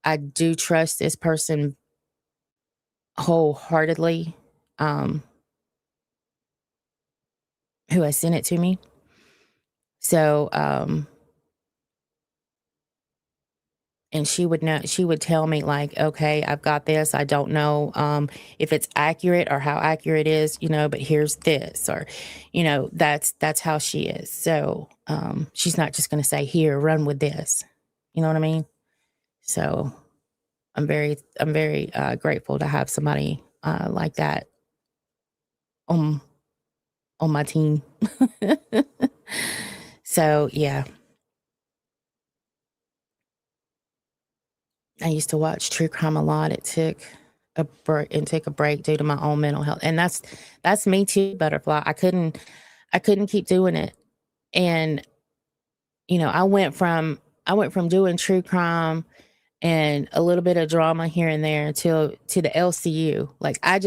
I do trust this person wholeheartedly, who has sent it to me. So, and she would tell me, like, okay, I've got this. I don't know if it's accurate or how accurate it is, but here's this, or, that's how she is. So, she's not just going to say, here, run with this. You know what I mean? So I'm very grateful to have somebody like that on my team. So yeah, I used to watch true crime a lot. It took a break due to my own mental health, and that's me too, Butterfly. I couldn't keep doing it, and I went from doing true crime and a little bit of drama here and there to the LCU. Like I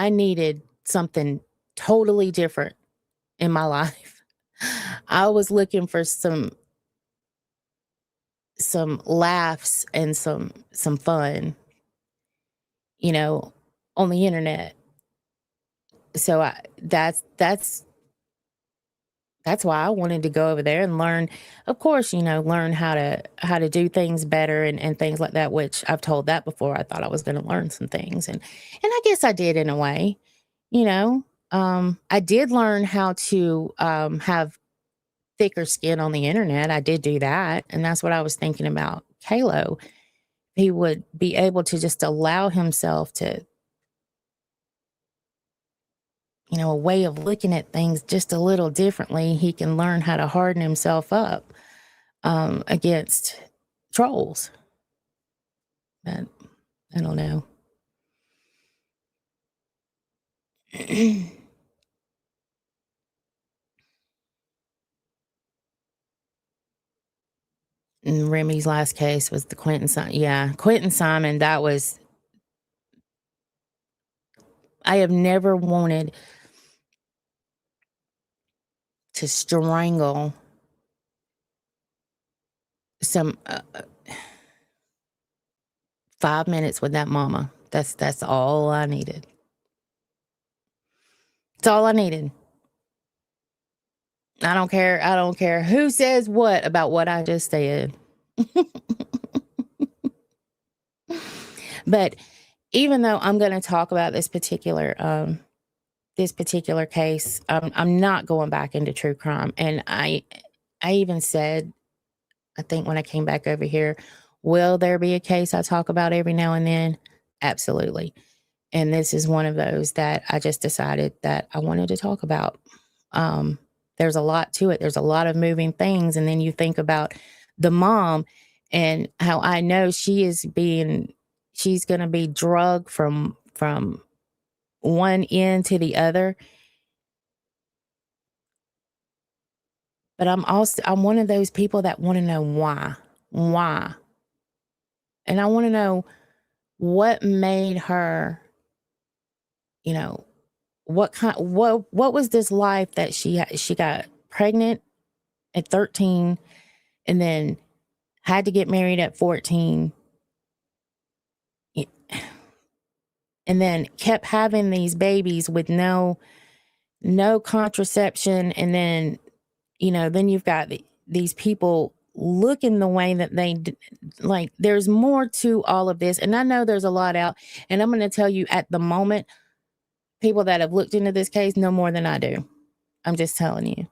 needed something totally different in my life. I was looking for some laughs and some fun, you know, on the internet. So that's why I wanted to go over there and learn, of course, learn how to do things better and things like that, which I've told that before. I thought I was going to learn some things, and I guess I did in a way, you know. I did learn how to have thicker skin on the internet. I did do that, and that's what I was thinking about Kalo. He would be able to just allow himself to, a way of looking at things just a little differently. He can learn how to harden himself up against trolls. But I don't know. And Remy's last case was the Quentin Simon. Yeah, Quentin Simon. I have never wanted to strangle some 5 minutes with that mama. That's all I needed. That's all I needed. I don't care. I don't care who says what about what I just said. But even though I'm going to talk about this particular case, I'm not going back into true crime. And I even said, I think when I came back over here, will there be a case I talk about every now and then? Absolutely. And this is one of those that I just decided that I wanted to talk about. There's a lot to it. There's a lot of moving things. And then you think about the mom and how I know she's going to be drugged from one end to the other. But I'm one of those people that want to know why. And I want to know what made her, you know, what was this life that she got pregnant at 13 and then had to get married at 14 and then kept having these babies with no contraception, and then then you've got these people looking the way that like there's more to all of this, and I know there's a lot out, and I'm going to tell you at the moment, people that have looked into this case know more than I do. I'm just telling you.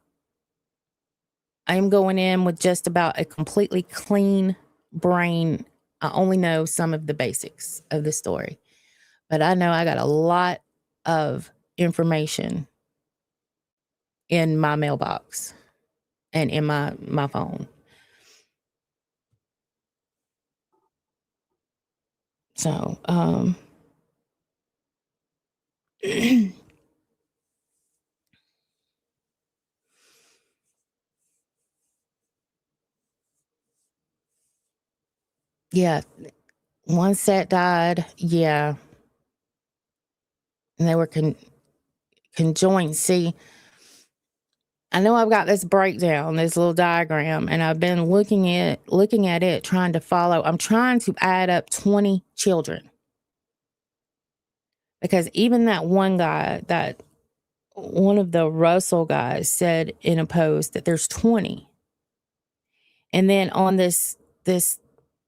I am going in with just about a completely clean brain. I only know some of the basics of the story, but I know I got a lot of information in my mailbox and in my phone. So, yeah, one set died. Yeah. And they were conjoined. See, I know I've got this breakdown, this little diagram, and I've been looking at it, trying to follow. I'm trying to add up 20 children. Because even that one guy, that one of the Russell guys said in a post that there's 20. And then on this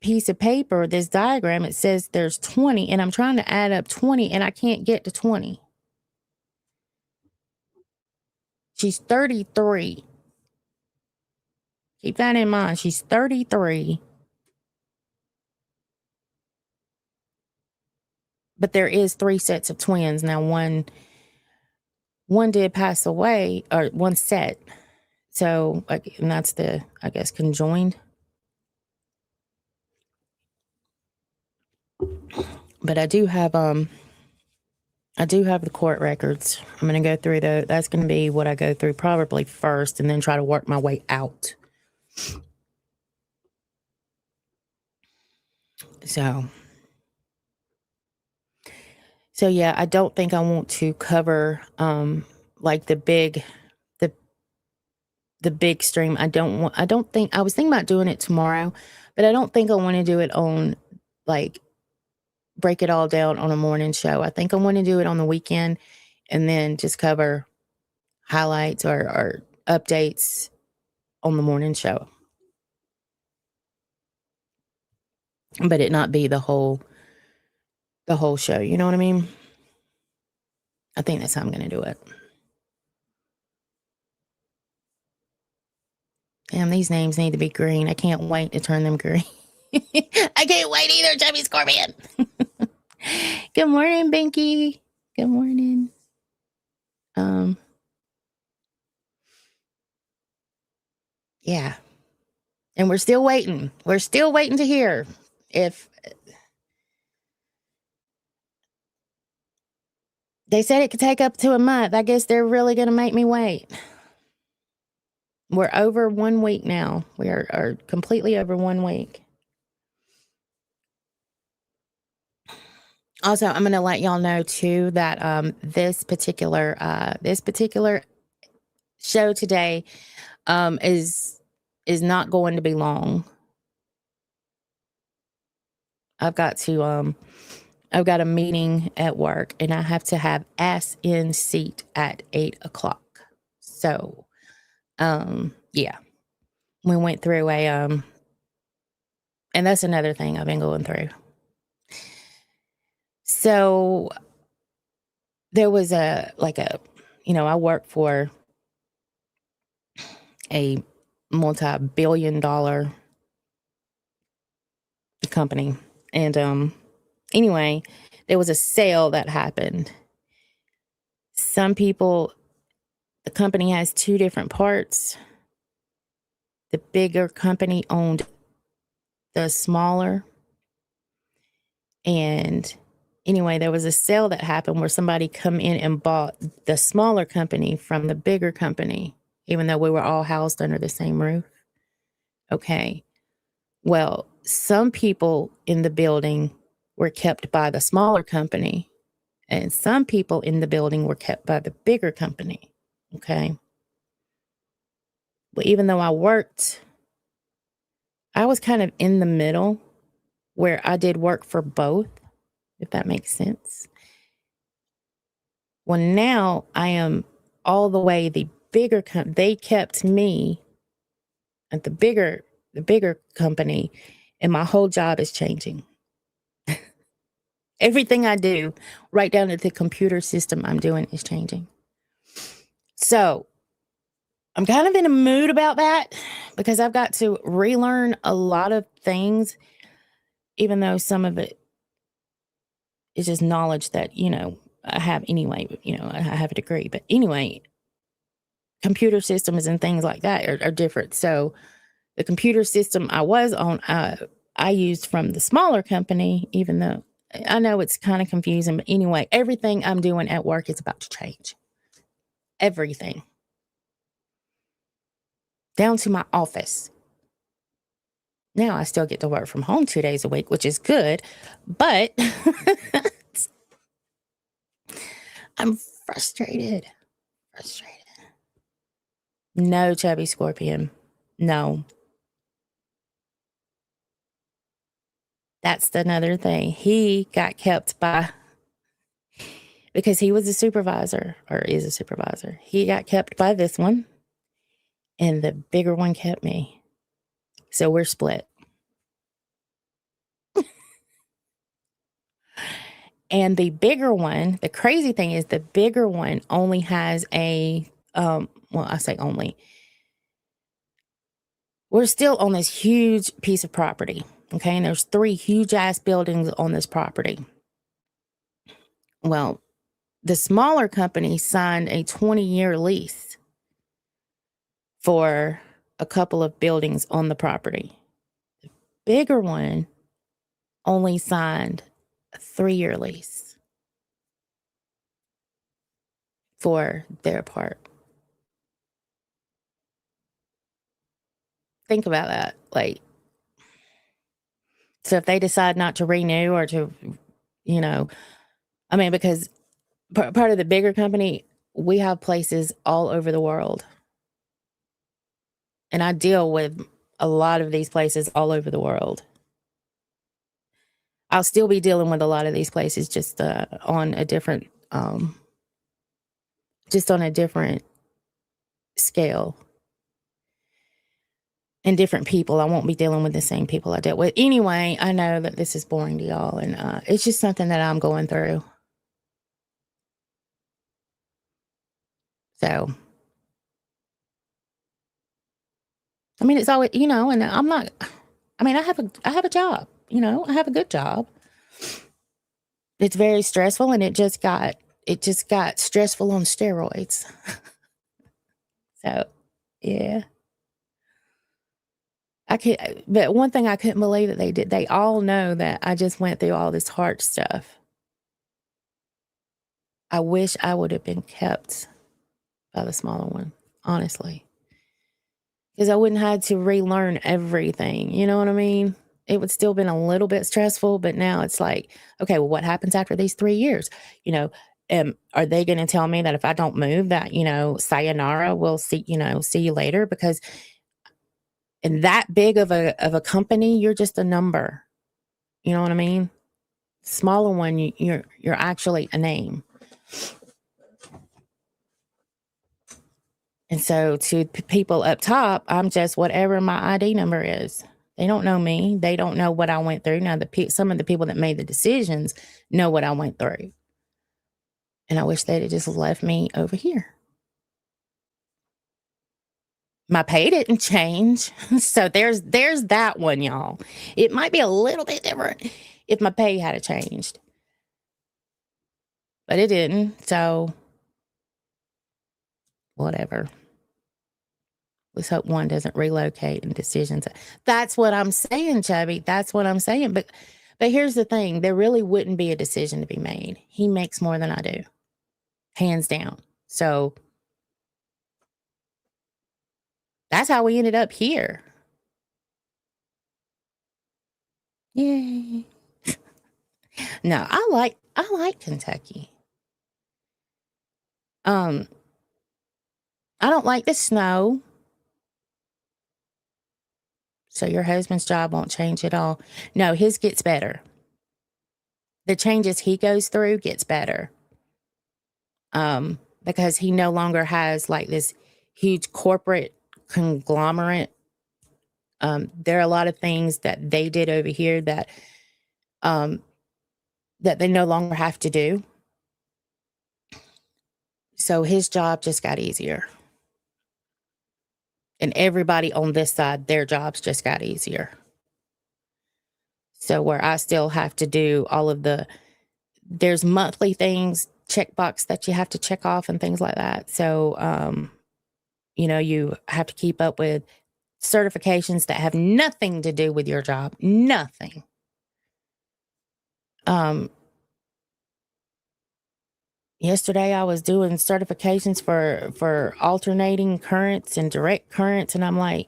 piece of paper, this diagram, it says there's 20, and I'm trying to add up 20 and I can't get to 20. She's 33. Keep that in mind. She's 33. But there is 3 sets of twins. Now one did pass away, or one set. So, and that's the, I guess, conjoined. But I do have the court records. I'm going to go through that's going to be what I go through probably first, and then try to work my way out. So yeah, I don't think I want to cover like the big stream. I was thinking about doing it tomorrow, but I don't think I want to do it on, like, break it all down on a morning show. I think I want to do it on the weekend and then just cover highlights or updates on the morning show. But it not be the whole show, you know what I mean? I think that's how I'm going to do it. Damn, these names need to be green. I can't wait to turn them green. I can't wait either, Chubby Scorpion. Good morning, Binky. Good morning. Yeah. And we're still waiting. We're still waiting to hear if they said it could take up to a month. I guess they're really going to make me wait. We're over 1 week now. We are completely over 1 week. Also, I'm going to let y'all know too that this particular show today is not going to be long. I've got a meeting at work, and I have to have ass in seat at 8:00. So, yeah, we went through and that's another thing I've been going through. So there was I work for a multi-billion-dollar company. And anyway, there was a sale that happened. The company has 2 different parts. The bigger company owned the smaller. And anyway, there was a sale that happened where somebody come in and bought the smaller company from the bigger company, even though we were all housed under the same roof. Okay. Well, some people in the building were kept by the smaller company, and some people in the building were kept by the bigger company. Okay. But even though I was kind of in the middle where I did work for both, if that makes sense. Well, now I am all the way the bigger company. They kept me at the bigger company, and my whole job is changing. Everything I do, right down to the computer system I'm doing, is changing. So I'm kind of in a mood about that because I've got to relearn a lot of things, even though some of it is just knowledge that, I have anyway, I have a degree. But anyway, computer systems and things like that are different. So the computer system I was on, I used from the smaller company, even though I know it's kind of confusing. But anyway, everything I'm doing at work is about to change. Everything. Down to my office. Now I still get to work from home 2 days a week, which is good. But I'm frustrated. No, chubby scorpion. No. That's another thing. He got kept because he was a supervisor or is a supervisor. He got kept by this one, and the bigger one kept me. So we're split. And the bigger one, the crazy thing is the bigger one only has I say only. We're still on this huge piece of property. Okay. And there's 3 huge ass buildings on this property. Well, the smaller company signed a 20-year lease for a couple of buildings on the property. The bigger one only signed a 3-year lease for their part. Think about that. So if they decide not to renew or to, because part of the bigger company, we have places all over the world. And I deal with a lot of these places all over the world. I'll still be dealing with a lot of these places just on a different scale. And different people. I won't be dealing with the same people I dealt with. Anyway, I know that this is boring to y'all, and it's just something that I'm going through. So, it's always, and I'm not. I have a job. I have a good job. It's very stressful, and it just got stressful on steroids. So, yeah. But one thing I couldn't believe that they did, they all know that I just went through all this hard stuff. I wish I would have been kept by the smaller one, honestly. Because I wouldn't have had to relearn everything. You know what I mean? It would still been a little bit stressful, but now it's like, okay, well, what happens after these 3 years? Are they going to tell me that if I don't move that, sayonara, we'll see you later? Because in that big of a company, you're just a number. You know what I mean? Smaller one, you're actually a name. And so to people up top, I'm just whatever my ID number is. They don't know me. They don't know what I went through. Now, some of the people that made the decisions know what I went through. And I wish they'd have just left me over here. My pay didn't change. So there's that one, y'all. It might be a little bit different if my pay had changed. But it didn't. So whatever. Let's hope one doesn't relocate and decisions. That's what I'm saying, Chubby. That's what I'm saying. But here's the thing. There really wouldn't be a decision to be made. He makes more than I do. Hands down. So that's how we ended up here. Yay. No, I like Kentucky. I don't like the snow. So your husband's job won't change at all. No, his gets better. The changes he goes through gets better. Because he no longer has like this huge corporate conglomerate. There are a lot of things that they did over here that they no longer have to do. So his job just got easier. And everybody on this side, their jobs just got easier. So where I still have to do all of there's monthly things checkbox that you have to check off and things like that. So, you have to keep up with certifications that have nothing to do with your job. Nothing. Yesterday I was doing certifications for alternating currents and direct currents, and I'm like,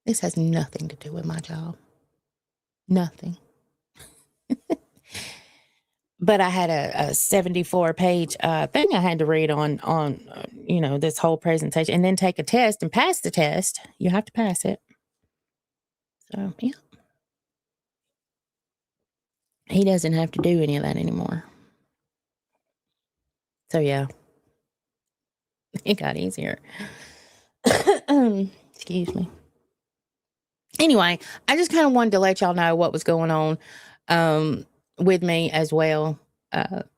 this has nothing to do with my job. Nothing. But I had a 74-page thing I had to read on this whole presentation, and then take a test and pass the test. You have to pass it. So, yeah. He doesn't have to do any of that anymore. So, yeah. It got easier. Excuse me. Anyway, I just kind of wanted to let y'all know what was going on with me as well.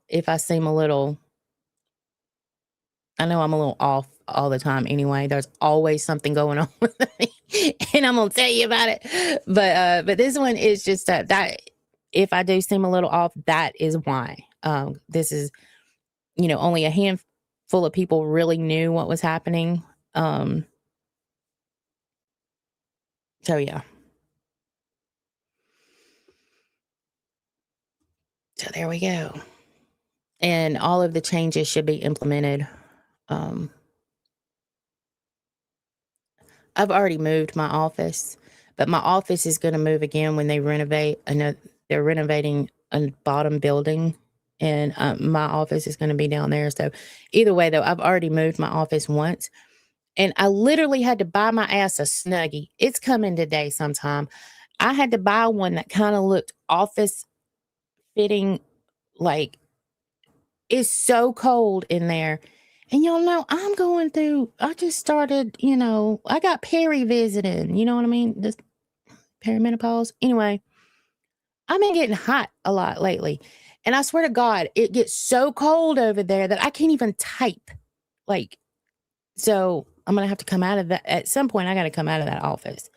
If I seem a little, I know I'm a little off all the time anyway. There's always something going on with me, and I'm gonna tell you about it. But this one is just that if I do seem a little off, that is why. This is, only a handful of people really knew what was happening. So yeah. So there we go. And all of the changes should be implemented. I've already moved my office, but my office is going to move again when they renovate. I know they're renovating a bottom building, and my office is going to be down there. So either way, though, I've already moved my office once, and I literally had to buy my ass a Snuggie. It's coming today sometime. I had to buy one that kind of looked office fitting, like it's so cold in there. And y'all know I just started, I got peri visiting, you know what I mean? This perimenopause. Anyway, I've been getting hot a lot lately. And I swear to God, it gets so cold over there that I can't even type. Like, so I'm going to have to come out of that. At some point, I got to come out of that office.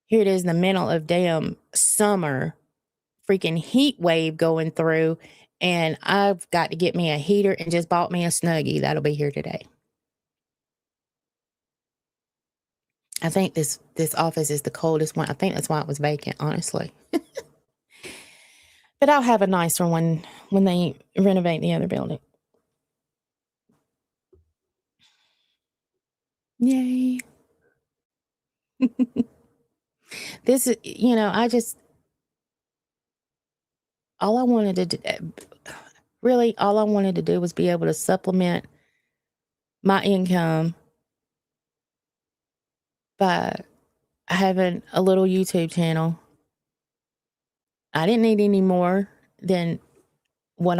Here it is in the middle of damn summer, freaking heat wave going through. And I've got to get me a heater and just bought me a Snuggie. That'll be here today. I think this office is the coldest one. I think that's why it was vacant, honestly. But I'll have a nicer one when they renovate the other building. Yay. This is, all I wanted to do, really, all I wanted to do was be able to supplement my income by having a little YouTube channel. I didn't need any more than what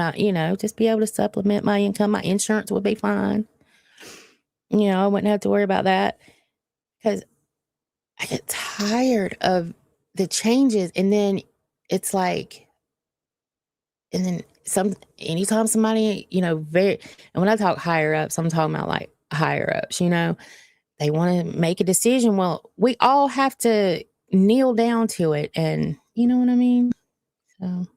just be able to supplement my income. My insurance would be fine. I wouldn't have to worry about that, because I get tired of the changes. And then it's like, and then anytime somebody, and when I talk higher ups, I'm talking about like higher ups, they want to make a decision. Well, we all have to kneel down to it. And you know what I mean? So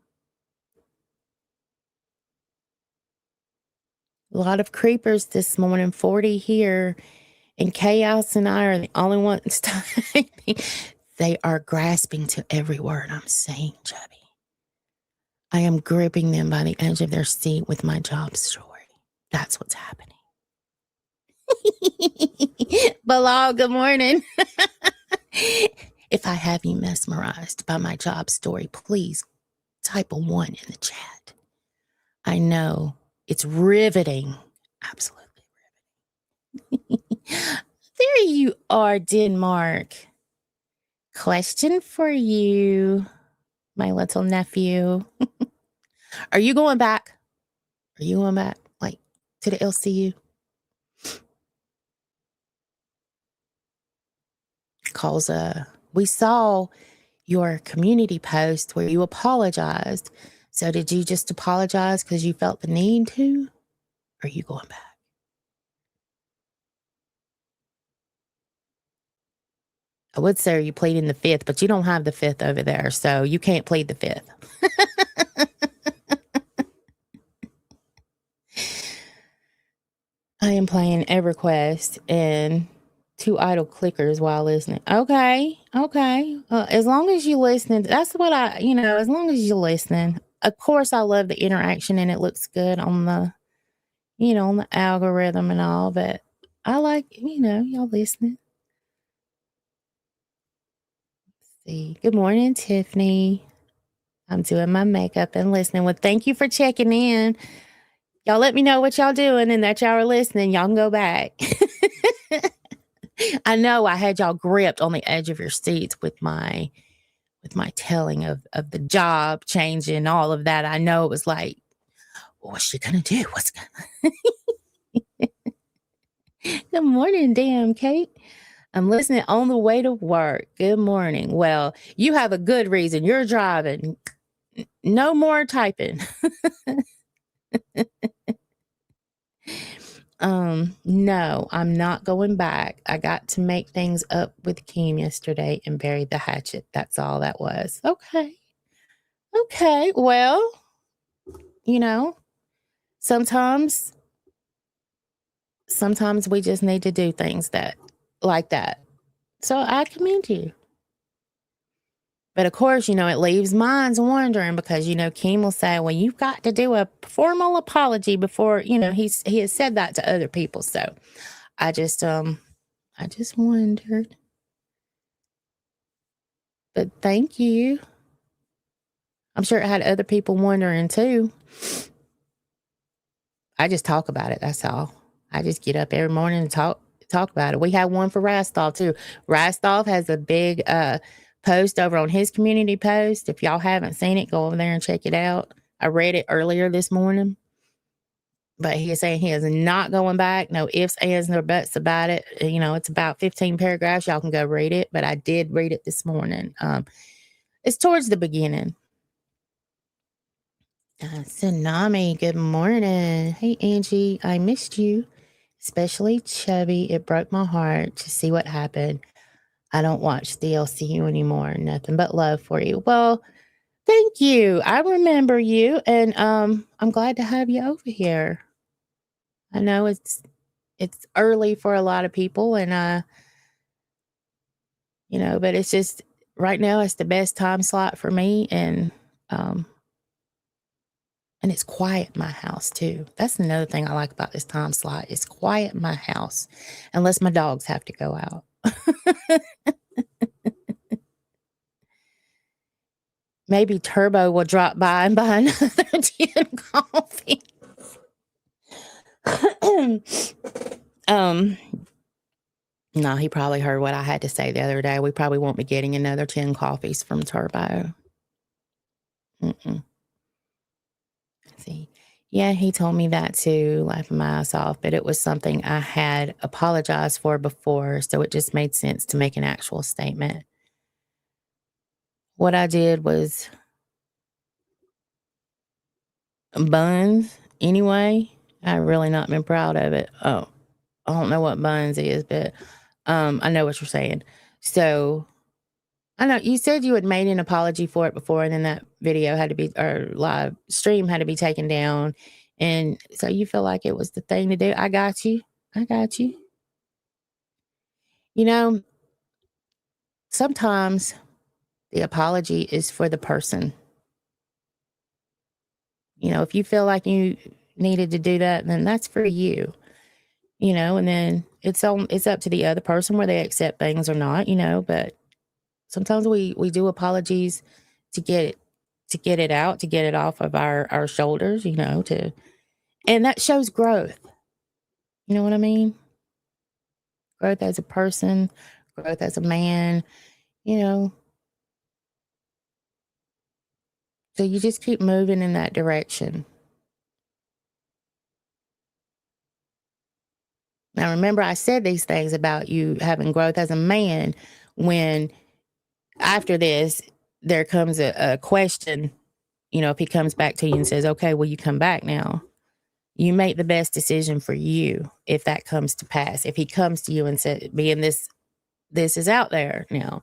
a lot of creepers this morning, 40 here, and Chaos and I are the only ones typing. They are grasping to every word I'm saying, Chubby. I am gripping them by the edge of their seat with my job story. That's what's happening. Bilal, good morning. If I have you mesmerized by my job story, please type a 1 in the chat. I know it's riveting. Absolutely riveting. There you are, Denmark. Question for you, my little nephew. Are you going back? Are you going back, like, to the LCU? Because we saw your community post where you apologized. So did you just apologize because you felt the need to? Or are you going back? I would say, are you pleading the fifth? But you don't have the fifth over there, so you can't plead the fifth. I am playing EverQuest and two idle clickers while listening. Okay. As long as you listening, that's what as long as you're listening. Of course, I love the interaction and it looks good on on the algorithm and all, but I like, y'all listening. Let's see. Good morning, Tiffany. I'm doing my makeup and listening. Well, thank you for checking in. Y'all let me know what y'all doing and that y'all are listening. Y'all can go back. I know I had y'all gripped on the edge of your seats with my telling of the job changing, all of that. I know it was like, what's she gonna do? Good morning, damn Kate. I'm listening on the way to work. Good morning. Well, you have a good reason. You're driving. No more typing. No, I'm not going back. I got to make things up with Keem yesterday and buried the hatchet. That's all that was. Okay. Well, sometimes we just need to do things like that. So I commend you. But of course, it leaves minds wondering because, Keem will say, well, you've got to do a formal apology before, he has said that to other people. So I just wondered. But thank you. I'm sure it had other people wondering too. I just talk about it. That's all. I just get up every morning and talk about it. We have one for Rastolf too. Rastolf has a big post over on his community post. If y'all haven't seen it, go over there and check it out. I read it earlier this morning. But he is saying he is not going back. No ifs, ands, nor buts about it. It's about 15 paragraphs. Y'all can go read it. But I did read it this morning. It's towards the beginning. Tsunami, good morning. Hey, Angie, I missed you, especially Chubby. It broke my heart to see what happened. I don't watch the LCU anymore. Nothing but love for you. Well, thank you. I remember you, and I'm glad to have you over here. I know it's early for a lot of people, and but it's just right now it's the best time slot for me, and it's quiet in my house too. That's another thing I like about this time slot. It's quiet in my house, unless my dogs have to go out. Maybe Turbo will drop by and buy another tea and coffee. No, he probably heard what I had to say the other day. We probably won't be getting another 10 coffees from Turbo. See. Yeah, he told me that too, laughing my ass off, but it was something I had apologized for before, so it just made sense to make an actual statement. What I did was buns anyway. I've really not been proud of it. Oh, I don't know what buns is, but I know what you're saying. So I know you said you had made an apology for it before, and then that video had to be, or live stream had to be taken down. And so you feel like it was the thing to do. I got you. Sometimes the apology is for the person. If you feel like you needed to do that, then that's for you. And then it's up to the other person where they accept things or not, but sometimes we do apologies to get it out, to get it off of our shoulders, and that shows growth. You know what I mean? Growth as a person, growth as a man, so you just keep moving in that direction. Now, remember, I said these things about you having growth as a man when after this, there comes a question, if he comes back to you and says, okay, will you come back now? You make the best decision for you if that comes to pass. If he comes to you and said, being this is out there now,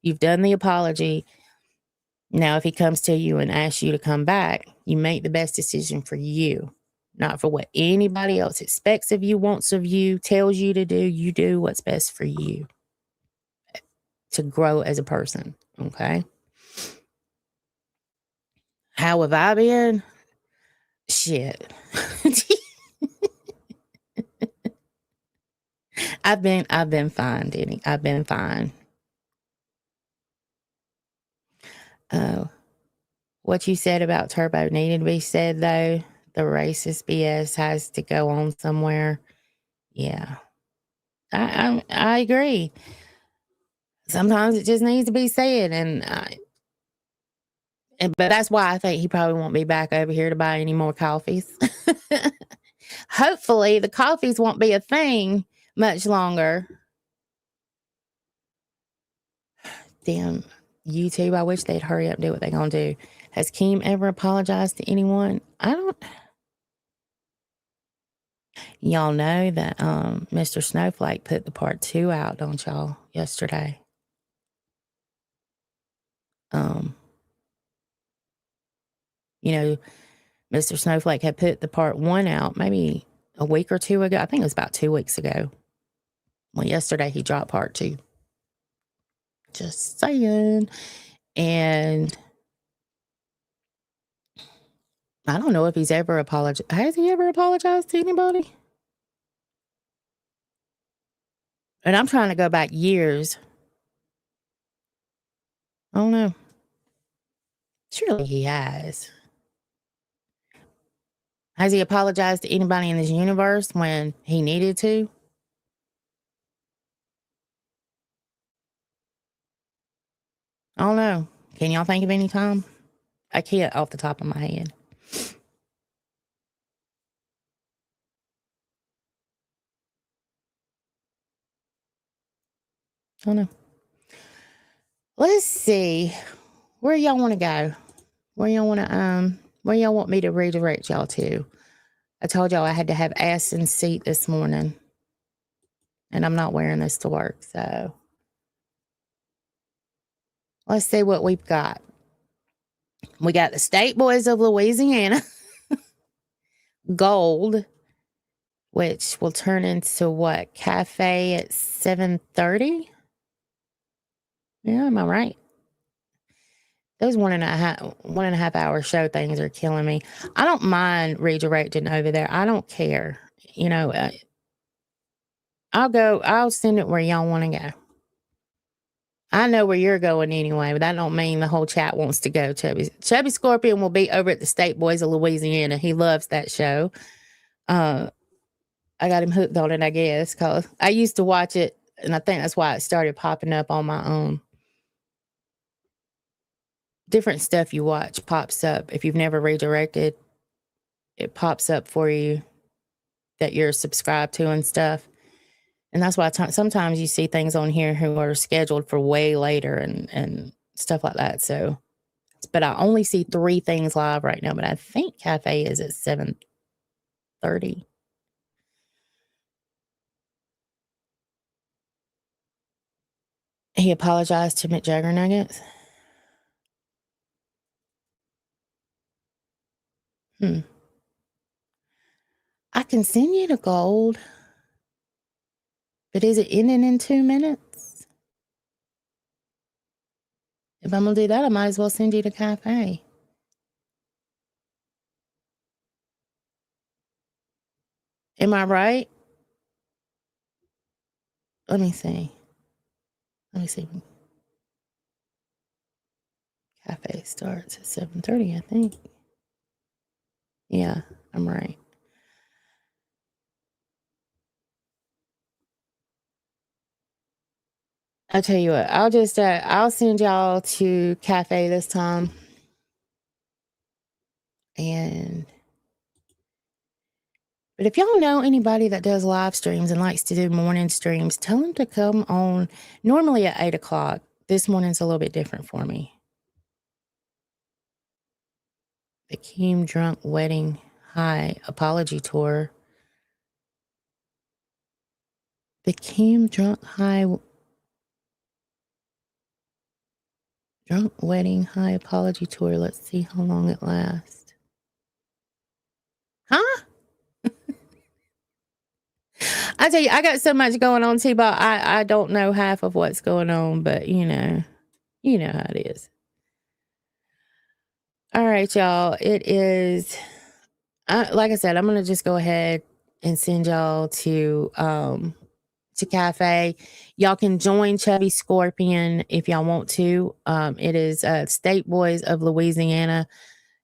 you've done the apology, Now, if he comes to you and asks you to come back, you make the best decision for you, not for what anybody else expects of you, wants of you, tells you to do. You do what's best for you to grow as a person. Okay. How have I been? Shit. I've been fine, Denny. I've been fine. What you said about Turbo needed to be said, though. The racist BS has to go on somewhere. Yeah, I agree. Sometimes it just needs to be said, but that's why I think he probably won't be back over here to buy any more coffees. Hopefully, the coffees won't be a thing much longer. Damn, YouTube. I wish they'd hurry up and do what they're gonna do. Has Keem ever apologized to anyone? I don't. Y'all know that Mr. Snowflake put the part 2 out, don't y'all, yesterday? You know, Mr. Snowflake had put the part 1 out maybe a week or 2 ago. I think it was about 2 weeks ago. Well, yesterday he dropped part 2. Just saying. And I don't know if he's ever apologized. Has he ever apologized to anybody? And I'm trying to go back years. I don't know. Surely he has. Has he apologized to anybody in this universe when he needed to? I don't know. Can y'all think of any time? I can't off the top of my head. I don't know. Let's see. Where y'all want to go? Where y'all want me to redirect y'all to? I told y'all I had to have ass in seat this morning. And I'm not wearing this to work, so let's see what we've got. We got the State Boys of Louisiana Gold, which will turn into what? Cafe at 7:30? Yeah, am I right? Those 1.5 hour show things are killing me. I don't mind redirecting over there. I don't care. You know, I'll send it where y'all want to go. I know where you're going anyway, but that don't mean the whole chat wants to go. Chubby Scorpion will be over at the State Boys of Louisiana. He loves that show. I got him hooked on it, I guess, because I used to watch it, and I think that's why it started popping up on my own. Different stuff you watch pops up. If you've never redirected, it pops up for you that you're subscribed to and stuff. And that's why sometimes you see things on here who are scheduled for way later and stuff like that. So, but I only see 3 things live right now, but I think Cafe is at 7:30. He apologized to Mick Jagger Nuggets. I can send you the gold, but is it ending in 2 minutes? If I'm gonna do that, I might as well send you the Cafe. Am I right? Let me see. Cafe starts at 7:30, I think. Yeah, I'm right. I'll tell you what, I'll send y'all to Cafe this time. But if y'all know anybody that does live streams and likes to do morning streams, tell them to come on normally at 8 o'clock. This morning's a little bit different for me. The Keem Drunk Wedding High Apology Tour. The Keem Drunk High Drunk wedding high apology tour. Let's see how long it lasts. Huh? I tell you, I got so much going on, T-Ball. I don't know half of what's going on, but you know how it is. All right, y'all. It is, like I said, I'm gonna just go ahead and send y'all to cafe. Y'all can join Chubby Scorpion if y'all want to. It is State Boys of Louisiana.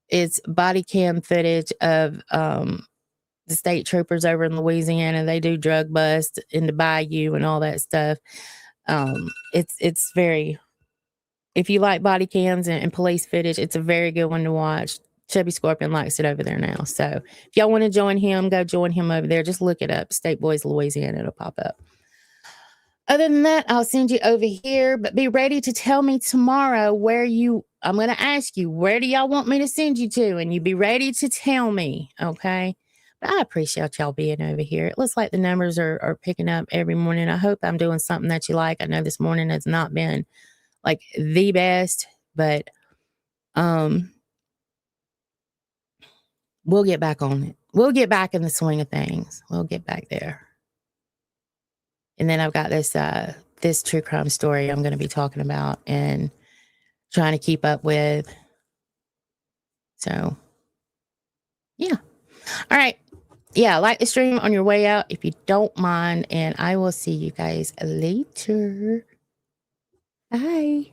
It's body cam footage of the state troopers over in Louisiana. They do drug bust in the bayou and all that stuff. It's very, if you like body cams and police footage, it's a very good one to watch. Chubby Scorpion likes it over there now. So if y'all want to join him, go join him over there. Just look it up. State Boys Louisiana. It'll pop up. Other than that, I'll send you over here, but be ready to tell me tomorrow I'm going to ask you, where do y'all want me to send you to? And you be ready to tell me. Okay. But I appreciate y'all being over here. It looks like the numbers are picking up every morning. I hope I'm doing something that you like. I know this morning has not been like the best, but we'll get back on it. We'll get back in the swing of things. We'll get back there. And then I've got this true crime story I'm going to be talking about and trying to keep up with. So, yeah. All right. Yeah, like the stream on your way out if you don't mind. And I will see you guys later. Bye.